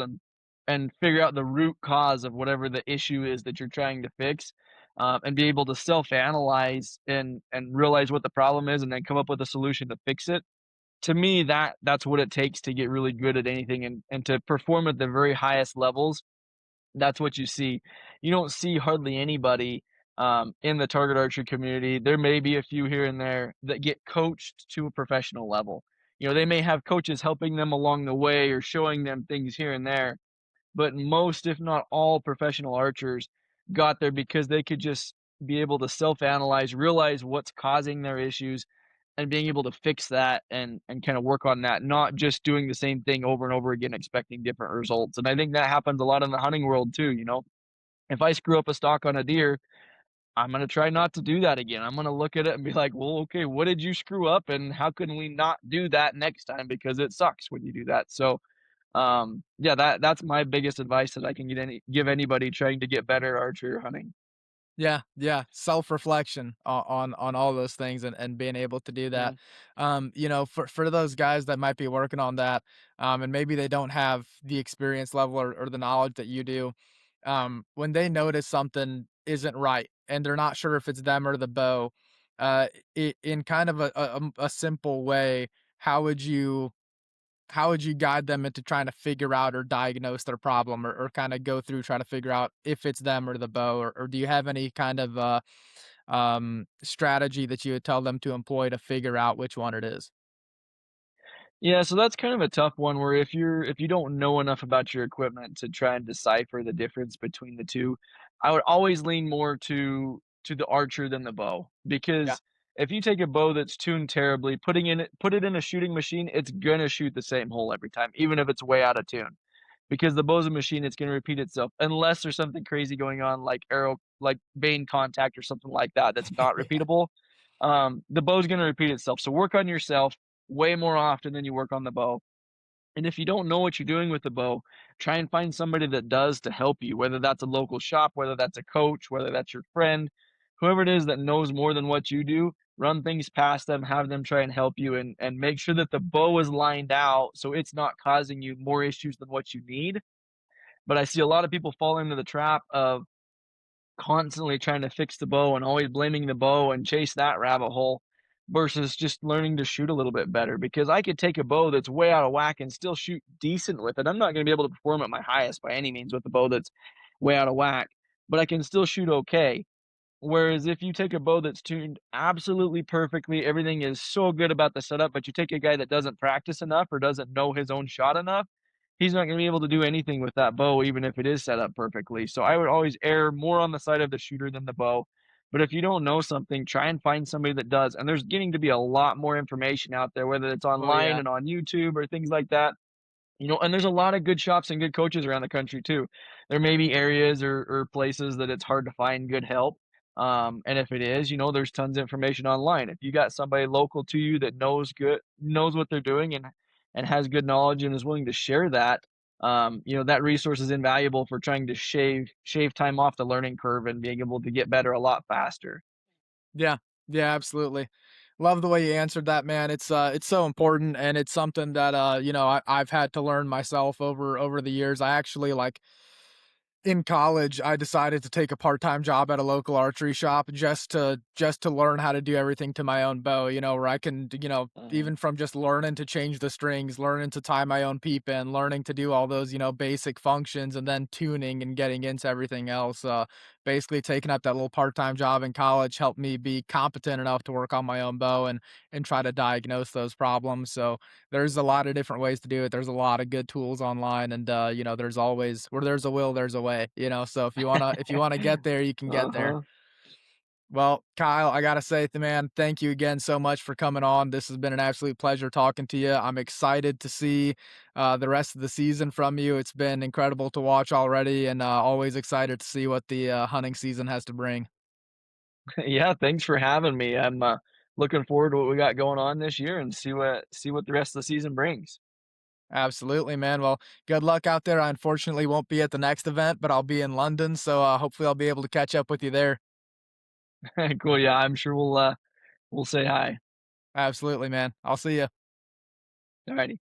and figure out the root cause of whatever the issue is that you're trying to fix, and be able to self-analyze and realize what the problem is and then come up with a solution to fix it. To me, that's what it takes to get really good at anything and to perform at the very highest levels. That's what you see. You don't see hardly anybody, in the target archery community. There may be a few here and there that get coached to a professional level. They may have coaches helping them along the way or showing them things here and there, but most, if not all, professional archers got there because they could just be able to self-analyze, realize what's causing their issues, and being able to fix that and kinda work on that, not just doing the same thing over and over again expecting different results, and I think that happens a lot in the hunting world too. If I screw up a stock on a deer, I'm gonna try not to do that again. I'm gonna look at it and be like, "Well, okay, what did you screw up, and how can we not do that next time? Because it sucks when you do that." So, yeah, that's my biggest advice that I can give anybody trying to get better at archery or hunting. Yeah, yeah, self-reflection on all those things and being able to do that. Mhm. You know, for those guys that might be working on that, and maybe they don't have the experience level or the knowledge that you do, when they notice something isn't right and they're not sure if it's them or the bow, in kind of a simple way, how would you how would you guide them into trying to figure out or diagnose their problem or kind of go through trying to figure out if it's them or the bow or do you have any kind of strategy that you would tell them to employ to figure out which one it is? Yeah, so that's kind of a tough one where if you don't know enough about your equipment to try and decipher the difference between the 2, I would always lean more to the archer than the bow. Yeah. Because if you take a bow that's tuned terribly, put it in a shooting machine, it's gonna shoot the same hole every time, even if it's way out of tune. Because the bow's a machine, it's gonna repeat itself unless there's something crazy going on like arrow like vein contact or something like that that's not Yeah. repeatable. The bow's gonna repeat itself. So work on yourself way more often than you work on the bow. And if you don't know what you're doing with the bow, try and find somebody that does to help you, whether that's a local shop, whether that's a coach, whether that's your friend, whoever it is that knows more than what you do, run things past them, have them try and help you and make sure that the bow is lined out so it's not causing you more issues than what you need. But I see a lot of people fall into the trap of constantly trying to fix the bow and always blaming the bow and chase that rabbit hole versus just learning to shoot a little bit better because I could take a bow that's way out of whack and still shoot decent with it. I'm not going to be able to perform at my highest by any means with a bow that's way out of whack, but I can still shoot okay. Whereas if you take a bow that's tuned absolutely perfectly, everything is so good about the setup, but you take a guy that doesn't practice enough or doesn't know his own shot enough, he's not gonna be able to do anything with that bow even if it is set up perfectly. So I would always err more on the side of the shooter than the bow. But if you don't know something, try and find somebody that does. And there's getting to be a lot more information out there, whether it's Oh online yeah. and on YouTube or things like that. You know, and there's a lot of good shops and good coaches around the country too. There may be areas or places that it's hard to find good help. And if it is, you know, there's tons of information online. If you got somebody local to you that knows what they're doing and has good knowledge and is willing to share that, you know, that resource is invaluable for trying to shave time off the learning curve and being able to get better a lot faster. Yeah. Yeah, absolutely. Love the way you answered that, man. It's so important and it's something that you know, I've had to learn myself over the years. I actually like in college, I decided to take a part-time job at a local archery shop just to learn how to do everything to my own bow, you know, where I can, you know, Mhm. even from just learning to change the strings, learning to tie my own peep in, learning to do all those, you know, basic functions and then tuning and getting into everything else. Basically taking up that little part-time job in college helped me be competent enough to work on my own bow and try to diagnose those problems. So there's a lot of different ways to do it. There's a lot of good tools online and you know, there's always where there's a will, there's a way, you know. So if you wanna get there, you can get there. Uh-huh. Well, Kyle, I gotta say, man, thank you again so much for coming on. This has been an absolute pleasure talking to you. I'm excited to see the rest of the season from you. It's been incredible to watch already, and always excited to see what the hunting season has to bring. Yeah, thanks for having me. I'm looking forward to what we got going on this year and see what the rest of the season brings. Absolutely, man. Well, good luck out there. I unfortunately won't be at the next event, but I'll be in London, so hopefully I'll be able to catch up with you there. Cool. Yeah, I'm sure we'll say hi. Absolutely, man. I'll see you. Alrighty.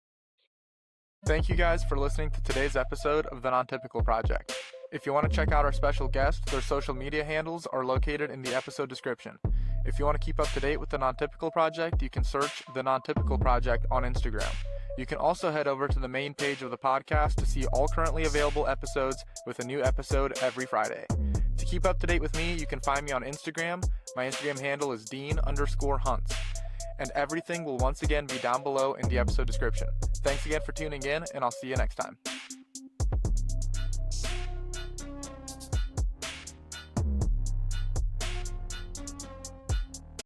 Thank you guys for listening to today's episode of the Non-Typical Project. If you want to check out our special guests, their social media handles are located in the episode description. If you want to keep up to date with the Non-Typical Project, you can search the Non-Typical Project on Instagram. You can also head over to the main page of the podcast to see all currently available episodes with a new episode every Friday. To keep up to date with me, you can find me on Instagram. My Instagram handle is Dean_Hunts. And everything will once again be down below in the episode description. Thanks again for tuning in, and I'll see you next time.